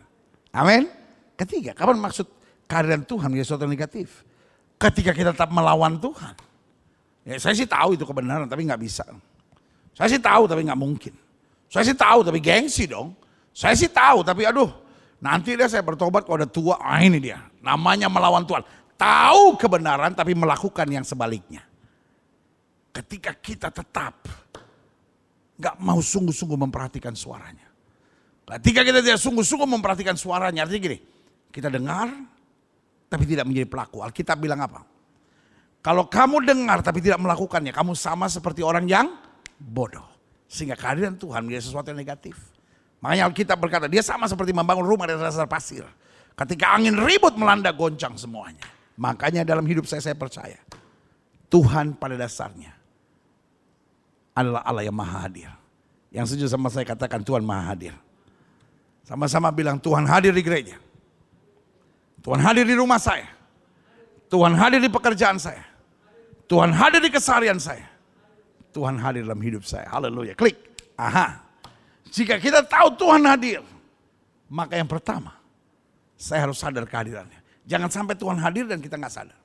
Amin. Ketiga, kapan maksud kehadiran Tuhan menjadi sesuatu negatif? Ketika kita tetap melawan Tuhan. Ya, saya sih tahu itu kebenaran, tapi nggak bisa. Saya sih tahu, tapi nggak mungkin. Saya sih tahu, tapi gengsi dong. Saya sih tahu, tapi aduh, nanti deh saya bertobat kalau udah tua. Ini dia, namanya melawan Tuhan. Tahu kebenaran, tapi melakukan yang sebaliknya. Ketika kita tetap gak mau sungguh-sungguh memperhatikan suaranya. Ketika kita tidak sungguh-sungguh memperhatikan suaranya, artinya gini, kita dengar tapi tidak menjadi pelaku. Alkitab bilang apa? Kalau kamu dengar tapi tidak melakukannya, kamu sama seperti orang yang bodoh. Sehingga kehadiran Tuhan menjadi sesuatu yang negatif. Makanya Alkitab berkata, dia sama seperti membangun rumah dari dasar pasir. Ketika angin ribut melanda, goncang semuanya. Makanya dalam hidup saya percaya, Tuhan pada dasarnya adalah Allah yang maha hadir. Yang setuju sama saya katakan Tuhan maha hadir. Sama-sama bilang Tuhan hadir di gereja. Tuhan hadir di rumah saya. Tuhan hadir di pekerjaan saya. Tuhan hadir di keseharian saya. Tuhan hadir dalam hidup saya. Haleluya. Klik. Aha. Jika kita tahu Tuhan hadir, maka yang pertama, saya harus sadar kehadirannya. Jangan sampai Tuhan hadir dan kita nggak sadar.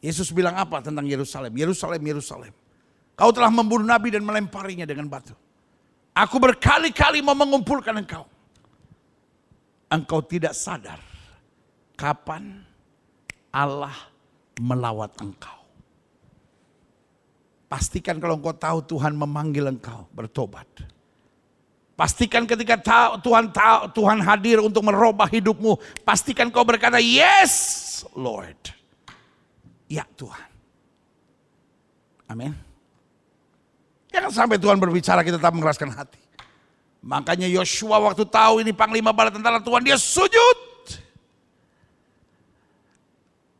Yesus bilang apa tentang Yerusalem? Yerusalem, Yerusalem. Kau telah membunuh nabi dan melemparinya dengan batu. Aku berkali-kali mau mengumpulkan engkau. Engkau tidak sadar kapan Allah melawat engkau. Pastikan kalau engkau tahu Tuhan memanggil engkau bertobat. Pastikan ketika Tuhan hadir untuk merubah hidupmu. Pastikan kau berkata, yes Lord. Ya Tuhan. Amin. Jangan sampai Tuhan berbicara kita tetap mengeraskan hati. Makanya Yosua waktu tahu ini panglima bala tentara Tuhan, dia sujud.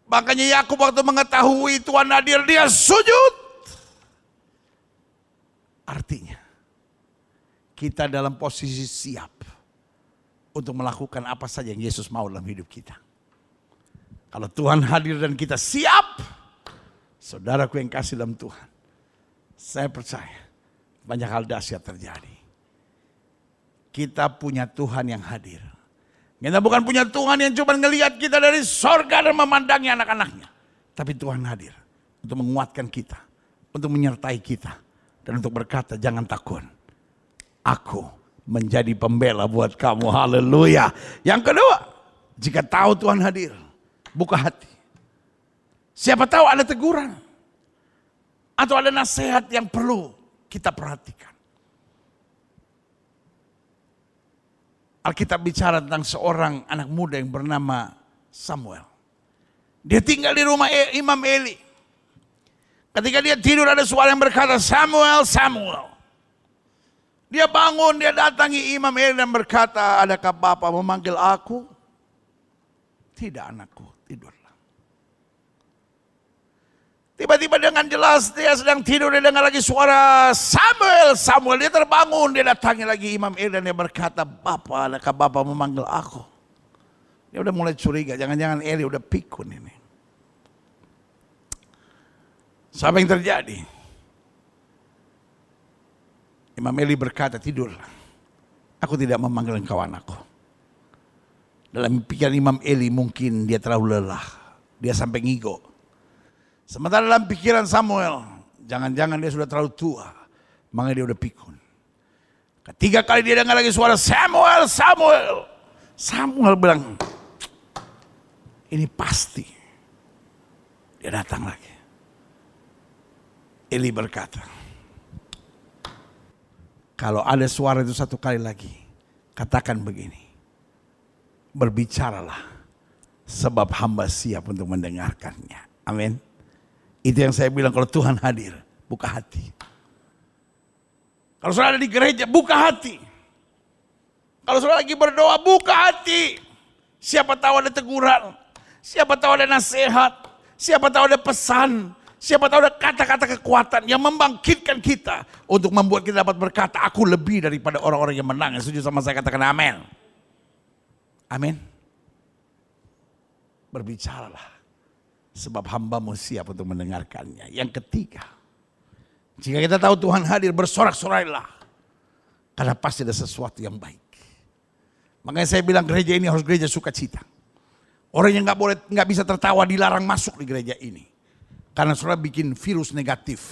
Makanya Yakub waktu mengetahui Tuhan hadir, dia sujud. Artinya kita dalam posisi siap untuk melakukan apa saja yang Yesus mau dalam hidup kita. Kalau Tuhan hadir dan kita siap, saudaraku yang kasih dalam Tuhan, saya percaya banyak hal dahsyat terjadi. Kita punya Tuhan yang hadir. Kita bukan punya Tuhan yang cuma ngelihat kita dari sorga dan memandangi anak-anaknya. Tapi Tuhan hadir untuk menguatkan kita, untuk menyertai kita, dan untuk berkata jangan takut. Aku menjadi pembela buat kamu. Haleluya. Yang kedua, jika tahu Tuhan hadir, buka hati. Siapa tahu ada teguran. Atau ada nasihat yang perlu kita perhatikan. Alkitab bicara tentang seorang anak muda yang bernama Samuel. Dia tinggal di rumah Imam Eli. Ketika dia tidur ada suara yang berkata, Samuel, Samuel. Dia bangun, dia datangi Imam Eli dan berkata, adakah Bapak memanggil aku? Tidak anakku, tidurlah. Tiba-tiba dengan jelas dia sedang tidur, dia dengar lagi suara Samuel, Samuel. Dia terbangun, dia datangi lagi Imam Eli dan dia berkata, Bapak, adakah Bapak memanggil aku? Dia udah mulai curiga, jangan-jangan Eli udah pikun ini. Apa yang terjadi? Imam Eli berkata, tidurlah. Aku tidak memanggil engkau anakku. Dalam pikiran Imam Eli mungkin dia terlalu lelah. Dia sampai ngigo. Sementara dalam pikiran Samuel, jangan-jangan dia sudah terlalu tua. Makanya dia udah pikun. Ketiga kali dia dengar lagi suara Samuel, Samuel. Samuel bilang, ini pasti. Dia datang lagi. Eli berkata, kalau ada suara itu satu kali lagi, katakan begini, berbicaralah, sebab hamba siap untuk mendengarkannya. Amin. Itu yang saya bilang, kalau Tuhan hadir, buka hati. Kalau saudara ada di gereja, buka hati. Kalau saudara lagi berdoa, buka hati. Siapa tahu ada teguran, siapa tahu ada nasihat, siapa tahu ada pesan, siapa tahu ada kata-kata kekuatan yang membangkitkan kita untuk membuat kita dapat berkata, aku lebih daripada orang-orang yang menang. Yang setuju sama saya katakan amin. Amin. Berbicaralah sebab hamba-Mu siap untuk mendengarkannya. Yang ketiga, jika kita tahu Tuhan hadir, bersorak-sorailah, karena pasti ada sesuatu yang baik. Makanya saya bilang gereja ini harus gereja sukacita. Orang yang nggak bisa tertawa dilarang masuk di gereja ini, karena saudara bikin virus negatif.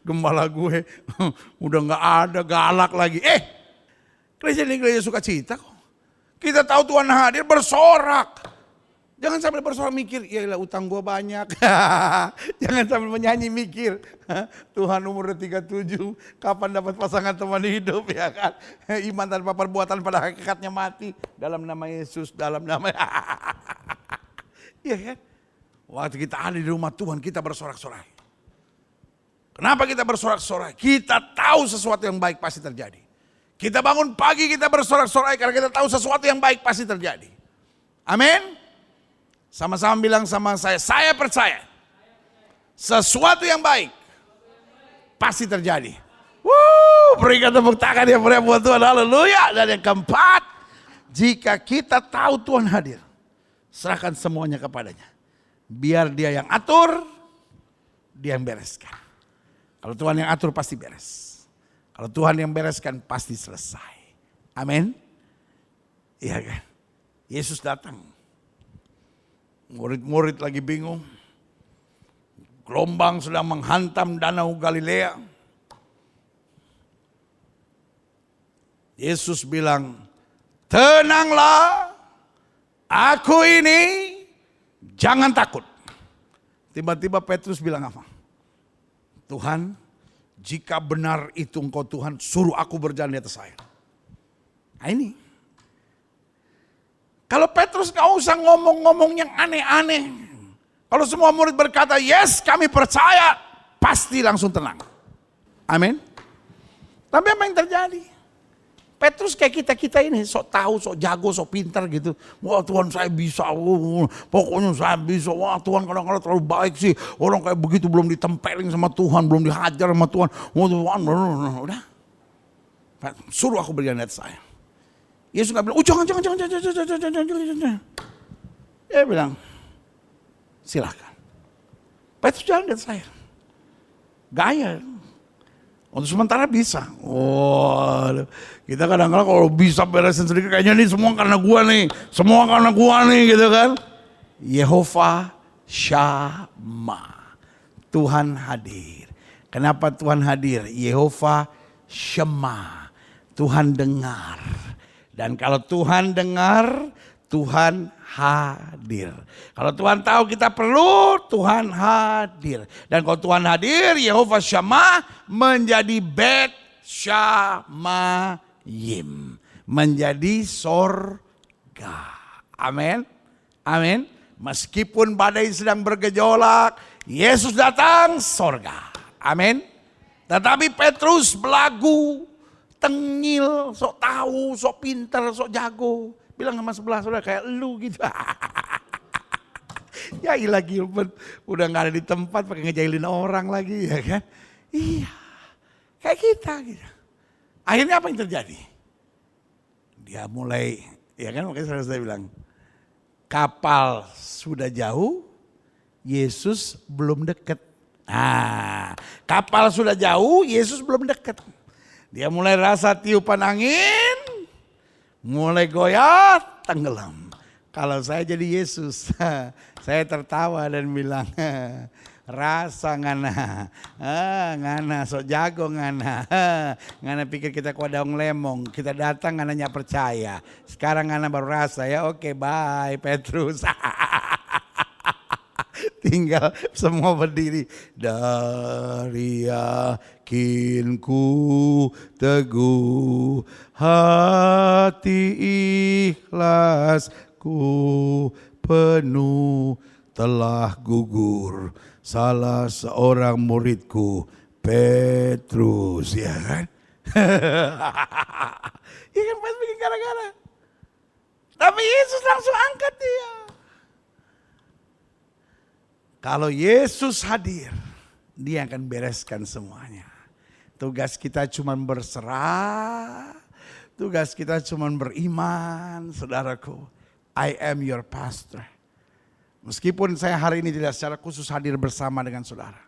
Gembala gue udah nggak ada, galak lagi. Gereja ini gereja sukacita kok. Kita tahu Tuhan hadir, bersorak. Jangan sambil bersorak mikir, ya utang gue banyak. Jangan sambil menyanyi mikir, Tuhan umur 37, kapan dapat pasangan teman hidup, ya kan? Iman tanpa perbuatan pada hakikatnya mati. Dalam nama Yesus, dalam nama iya kan? Waktu kita ada di rumah Tuhan, kita bersorak-sorai. Kenapa kita bersorak-sorai? Kita tahu sesuatu yang baik pasti terjadi. Kita bangun pagi, kita bersorak-sorai karena kita tahu sesuatu yang baik pasti terjadi. Amin. Sama-sama bilang sama saya percaya sesuatu yang baik pasti terjadi. Berikan tepuk tangan yang meriah buat Tuhan, haleluya. Dan yang keempat, jika kita tahu Tuhan hadir, serahkan semuanya kepadanya. Biar dia yang atur, dia yang bereskan. Kalau Tuhan yang atur pasti beres. Kalau Tuhan yang bereskan pasti selesai. Amin. Iya kan? Yesus datang. Murid-murid lagi bingung. Gelombang sedang menghantam danau Galilea. Yesus bilang, tenanglah, aku ini, jangan takut. Tiba-tiba Petrus bilang apa? Tuhan, jika benar itu Engkau Tuhan, suruh aku berjalan di atas air. Nah ini. Kalau Petrus gak usah ngomong-ngomong yang aneh-aneh. Kalau semua murid berkata, yes kami percaya, pasti langsung tenang. Amin. Tapi apa yang terjadi? Petrus kayak kita-kita ini, sok tahu, sok jago, sok pintar gitu. Wah Tuhan saya bisa, pokoknya saya bisa. Wah Tuhan kadang-kadang terlalu baik sih. Orang kayak begitu belum ditempelin sama Tuhan, belum dihajar sama Tuhan. Wah Tuhan, udah. Suruh aku berjalan di atas air. Yesus gak bilang, jangan. Dia bilang, silahkan. Petrus jalan di atas air. Gaya. Untuk sementara bisa. Kita kadang-kadang kalau bisa beresin sedikit, kayaknya nih semua karena gua nih. Semua karena gua nih gitu kan. Yehova Shammah. Tuhan hadir. Kenapa Tuhan hadir? Yehova Shammah. Tuhan dengar. Dan kalau Tuhan dengar, Tuhan hadir. Kalau Tuhan tahu kita perlu, Tuhan hadir. Dan kalau Tuhan hadir, Yehova Shammah menjadi Bet Shamayim. Menjadi sorga. Amin. Amin. Meskipun badai sedang bergejolak, Yesus datang, sorga. Amin. Tetapi Petrus belagu, tengil, sok tahu, sok pintar, sok jago. Bilang sama sebelah saudara kayak lu gitu. Ya ilah Gilbert, udah gak ada di tempat pakai ngejailin orang lagi ya kan. Iya, kayak kita gitu. Akhirnya apa yang terjadi? Dia mulai, ya kan makanya saya bilang, kapal sudah jauh, Yesus belum dekat. Nah, kapal sudah jauh, Yesus belum dekat. Dia mulai rasa tiupan angin, mulai goyah, tenggelam. Kalau saya jadi Yesus, saya tertawa dan bilang, rasa ngana, sok jago ngana pikir kita kuadang lemong, kita datang ngananya percaya. Sekarang ngana baru rasa ya, oke bye Petrus. Tinggal semua berdiri. Dari yakinku teguh, hati ikhlasku penuh, telah gugur salah seorang muridku, Petrus. Ya kan? Ya kan pas bikin gara-gara. Tapi Yesus langsung angkat dia. Kalau Yesus hadir, dia akan bereskan semuanya. Tugas kita cuma berserah, tugas kita cuma beriman, saudaraku. I am your pastor. Meskipun saya hari ini tidak secara khusus hadir bersama dengan saudara.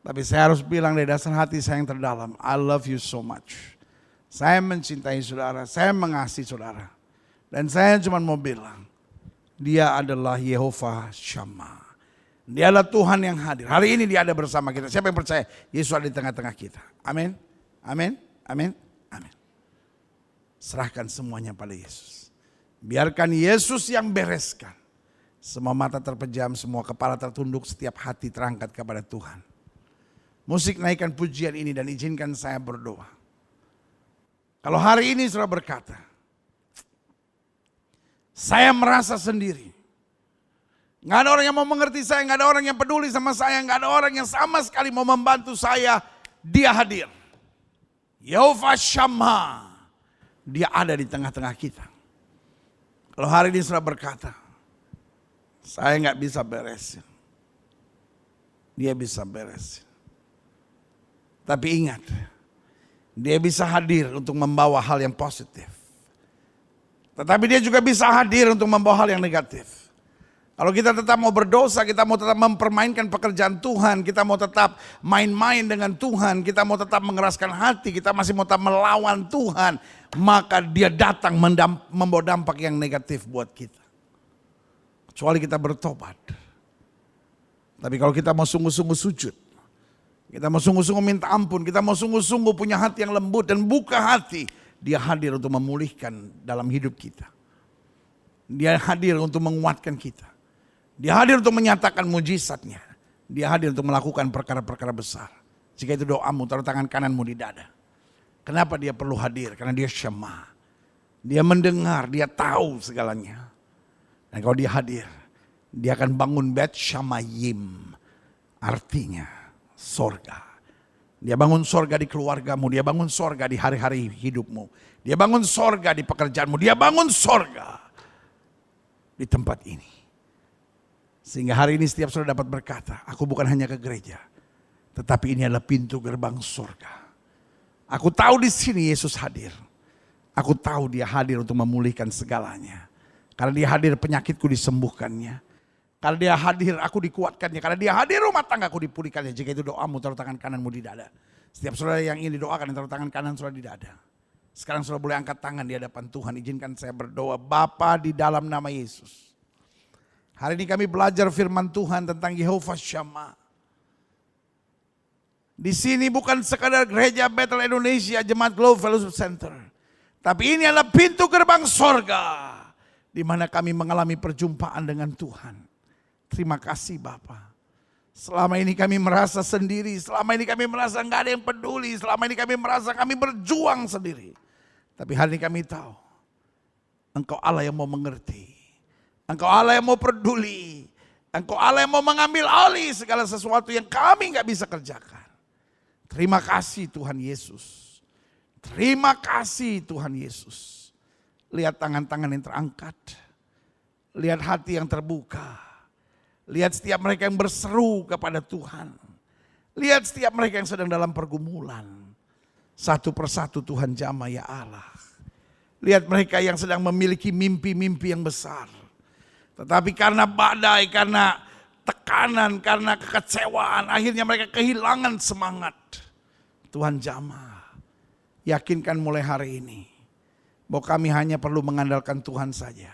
Tapi saya harus bilang dari dasar hati saya yang terdalam, I love you so much. Saya mencintai saudara, saya mengasihi saudara. Dan saya cuma mau bilang, dia adalah Yehova Shammah. Dia adalah Tuhan yang hadir. Hari ini dia ada bersama kita. Siapa yang percaya Yesus ada di tengah-tengah kita? Amin, amin, amin, amin. Serahkan semuanya pada Yesus. Biarkan Yesus yang bereskan. Semua mata terpejam, semua kepala tertunduk, setiap hati terangkat kepada Tuhan. Musik naikkan pujian ini dan izinkan saya berdoa. Kalau hari ini saudara berkata, saya merasa sendiri. Nggak ada orang yang mau mengerti saya, nggak ada orang yang peduli sama saya, nggak ada orang yang sama sekali mau membantu saya. Dia hadir. Yehova Shammah. Dia ada di tengah-tengah kita. Kalau hari ini saudara berkata, saya nggak bisa beresin. Dia bisa beresin. Tapi ingat, dia bisa hadir untuk membawa hal yang positif. Tetapi dia juga bisa hadir untuk membawa hal yang negatif. Kalau kita tetap mau berdosa, kita mau tetap mempermainkan pekerjaan Tuhan, kita mau tetap main-main dengan Tuhan, kita mau tetap mengeraskan hati, kita masih mau tetap melawan Tuhan, maka dia datang membawa dampak yang negatif buat kita. Kecuali kita bertobat. Tapi kalau kita mau sungguh-sungguh sujud, kita mau sungguh-sungguh minta ampun, kita mau sungguh-sungguh punya hati yang lembut dan buka hati, dia hadir untuk memulihkan dalam hidup kita. Dia hadir untuk menguatkan kita. Dia hadir untuk menyatakan mujizatnya. Dia hadir untuk melakukan perkara-perkara besar. Jika itu doamu, taruh tangan kananmu di dada. Kenapa dia perlu hadir? Karena dia Shammah. Dia mendengar, dia tahu segalanya. Dan kalau dia hadir, dia akan bangun Bet Shamayim. Artinya sorga. Dia bangun sorga di keluargamu, dia bangun sorga di hari-hari hidupmu. Dia bangun sorga di pekerjaanmu, dia bangun sorga di tempat ini. Sehingga hari ini setiap saudara dapat berkata, aku bukan hanya ke gereja, tetapi ini adalah pintu gerbang surga. Aku tahu di sini Yesus hadir. Aku tahu dia hadir untuk memulihkan segalanya. Karena dia hadir penyakitku disembuhkannya. Karena dia hadir aku dikuatkannya. Karena dia hadir rumah tanggaku dipulihkannya. Jika itu doamu, taruh tangan kananmu di dada. Setiap saudara yang ingin didoakan, taruh tangan kanan saudara di dada. Sekarang saudara boleh angkat tangan di hadapan Tuhan. Izinkan saya berdoa. Bapa, di dalam nama Yesus. Hari ini kami belajar firman Tuhan tentang Yehova Shammah. Di sini bukan sekadar gereja Bethel Indonesia, Jemaat Globe Fellowship Center. Tapi ini adalah pintu gerbang sorga. Di mana kami mengalami perjumpaan dengan Tuhan. Terima kasih Bapa. Selama ini kami merasa sendiri. Selama ini kami merasa nggak ada yang peduli. Selama ini kami merasa kami berjuang sendiri. Tapi hari ini kami tahu. Engkau Allah yang mau mengerti. Engkau Allah yang mau peduli. Engkau Allah yang mau mengambil alih segala sesuatu yang kami nggak bisa kerjakan. Terima kasih Tuhan Yesus. Terima kasih Tuhan Yesus. Lihat tangan-tangan yang terangkat. Lihat hati yang terbuka. Lihat setiap mereka yang berseru kepada Tuhan. Lihat setiap mereka yang sedang dalam pergumulan. Satu persatu Tuhan jamah ya Allah. Lihat mereka yang sedang memiliki mimpi-mimpi yang besar. Tetapi karena badai, karena tekanan, karena kekecewaan, akhirnya mereka kehilangan semangat. Tuhan jamah, yakinkan mulai hari ini bahwa kami hanya perlu mengandalkan Tuhan saja.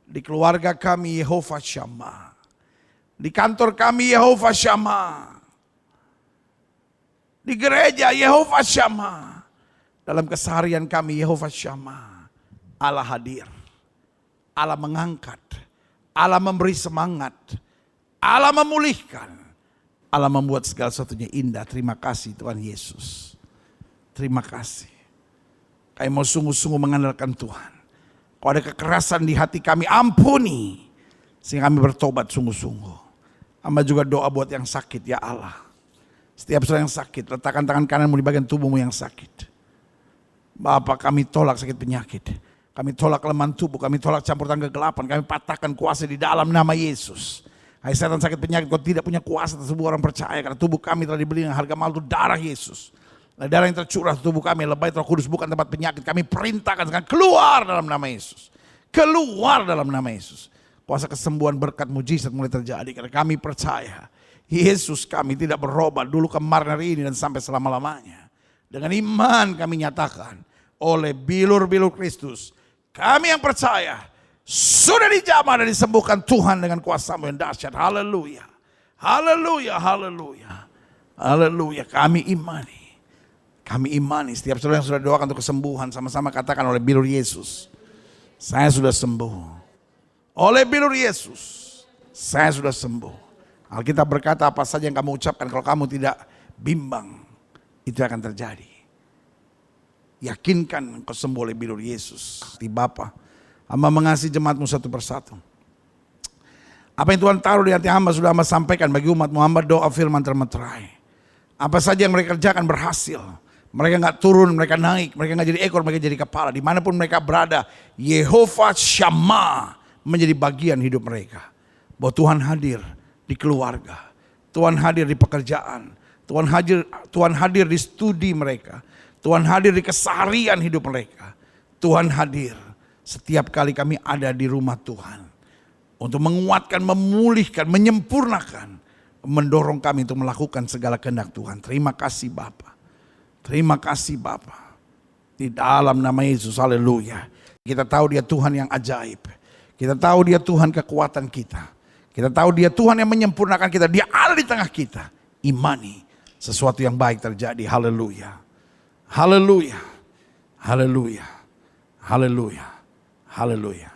Di keluarga kami Yehova Shammah. Di kantor kami Yehova Shammah. Di gereja Yehova Shammah. Dalam keseharian kami Yehova Shammah. Allah hadir. Allah mengangkat. Allah memberi semangat. Allah memulihkan. Allah membuat segala sesuatunya indah. Terima kasih Tuhan Yesus. Terima kasih. Kami mau sungguh-sungguh mengandalkan Tuhan. Kalau ada kekerasan di hati kami, ampuni. Sehingga kami bertobat sungguh-sungguh. Hamba juga doa buat yang sakit, ya Allah. Setiap saudara yang sakit, letakkan tangan kananmu di bagian tubuhmu yang sakit. Bapak, kami tolak sakit penyakit. Kami tolak kelemahan tubuh, kami tolak campuran kegelapan, kami patahkan kuasa di dalam nama Yesus. Hai setan sakit penyakit, kau tidak punya kuasa atas tubuh orang percaya. Karena tubuh kami telah dibeli dengan harga mahal, itu darah Yesus. Darah yang tercurah tubuh kami, lebay Roh Kudus, bukan tempat penyakit. Kami perintahkan sekarang keluar dalam nama Yesus. Keluar dalam nama Yesus. Kuasa kesembuhan, berkat, mujizat mulai terjadi. Karena kami percaya Yesus kami tidak berubah dulu, kemarin, hari ini, dan sampai selama-lamanya. Dengan iman kami nyatakan oleh bilur-bilur Kristus, kami yang percaya sudah dijamah dan disembuhkan Tuhan dengan kuasa-Mu yang dahsyat. Haleluya. Haleluya, haleluya. Haleluya, kami imani. Kami imani. Setiap saudara yang sudah doakan untuk kesembuhan, sama-sama katakan oleh bilur Yesus, saya sudah sembuh. Oleh bilur Yesus, saya sudah sembuh. Alkitab berkata apa saja yang kamu ucapkan, kalau kamu tidak bimbang, itu akan terjadi. Yakinkan engkau sembuh oleh bilur Yesus. Di Bapa, hamba mengasihi jemaat-Mu satu persatu. Apa yang Tuhan taruh di hati hamba sudah hamba sampaikan bagi umat-Mu. Hamba doa firman termeterai. Apa saja yang mereka kerjakan berhasil. Mereka gak turun, mereka naik. Mereka gak jadi ekor, mereka jadi kepala. Dimanapun mereka berada, Yehova Shammah menjadi bagian hidup mereka. Bahwa Tuhan hadir di keluarga, Tuhan hadir di pekerjaan, Tuhan hadir di studi mereka, Tuhan hadir di keseharian hidup mereka. Tuhan hadir setiap kali kami ada di rumah Tuhan untuk menguatkan, memulihkan, menyempurnakan, mendorong kami untuk melakukan segala kehendak Tuhan. Terima kasih Bapa. Terima kasih Bapa. Di dalam nama Yesus, haleluya. Kita tahu Dia Tuhan yang ajaib. Kita tahu Dia Tuhan kekuatan kita. Kita tahu Dia Tuhan yang menyempurnakan kita. Dia ada di tengah kita. Imani sesuatu yang baik terjadi. Haleluya. Haleluya. Haleluya. Haleluya. Haleluya.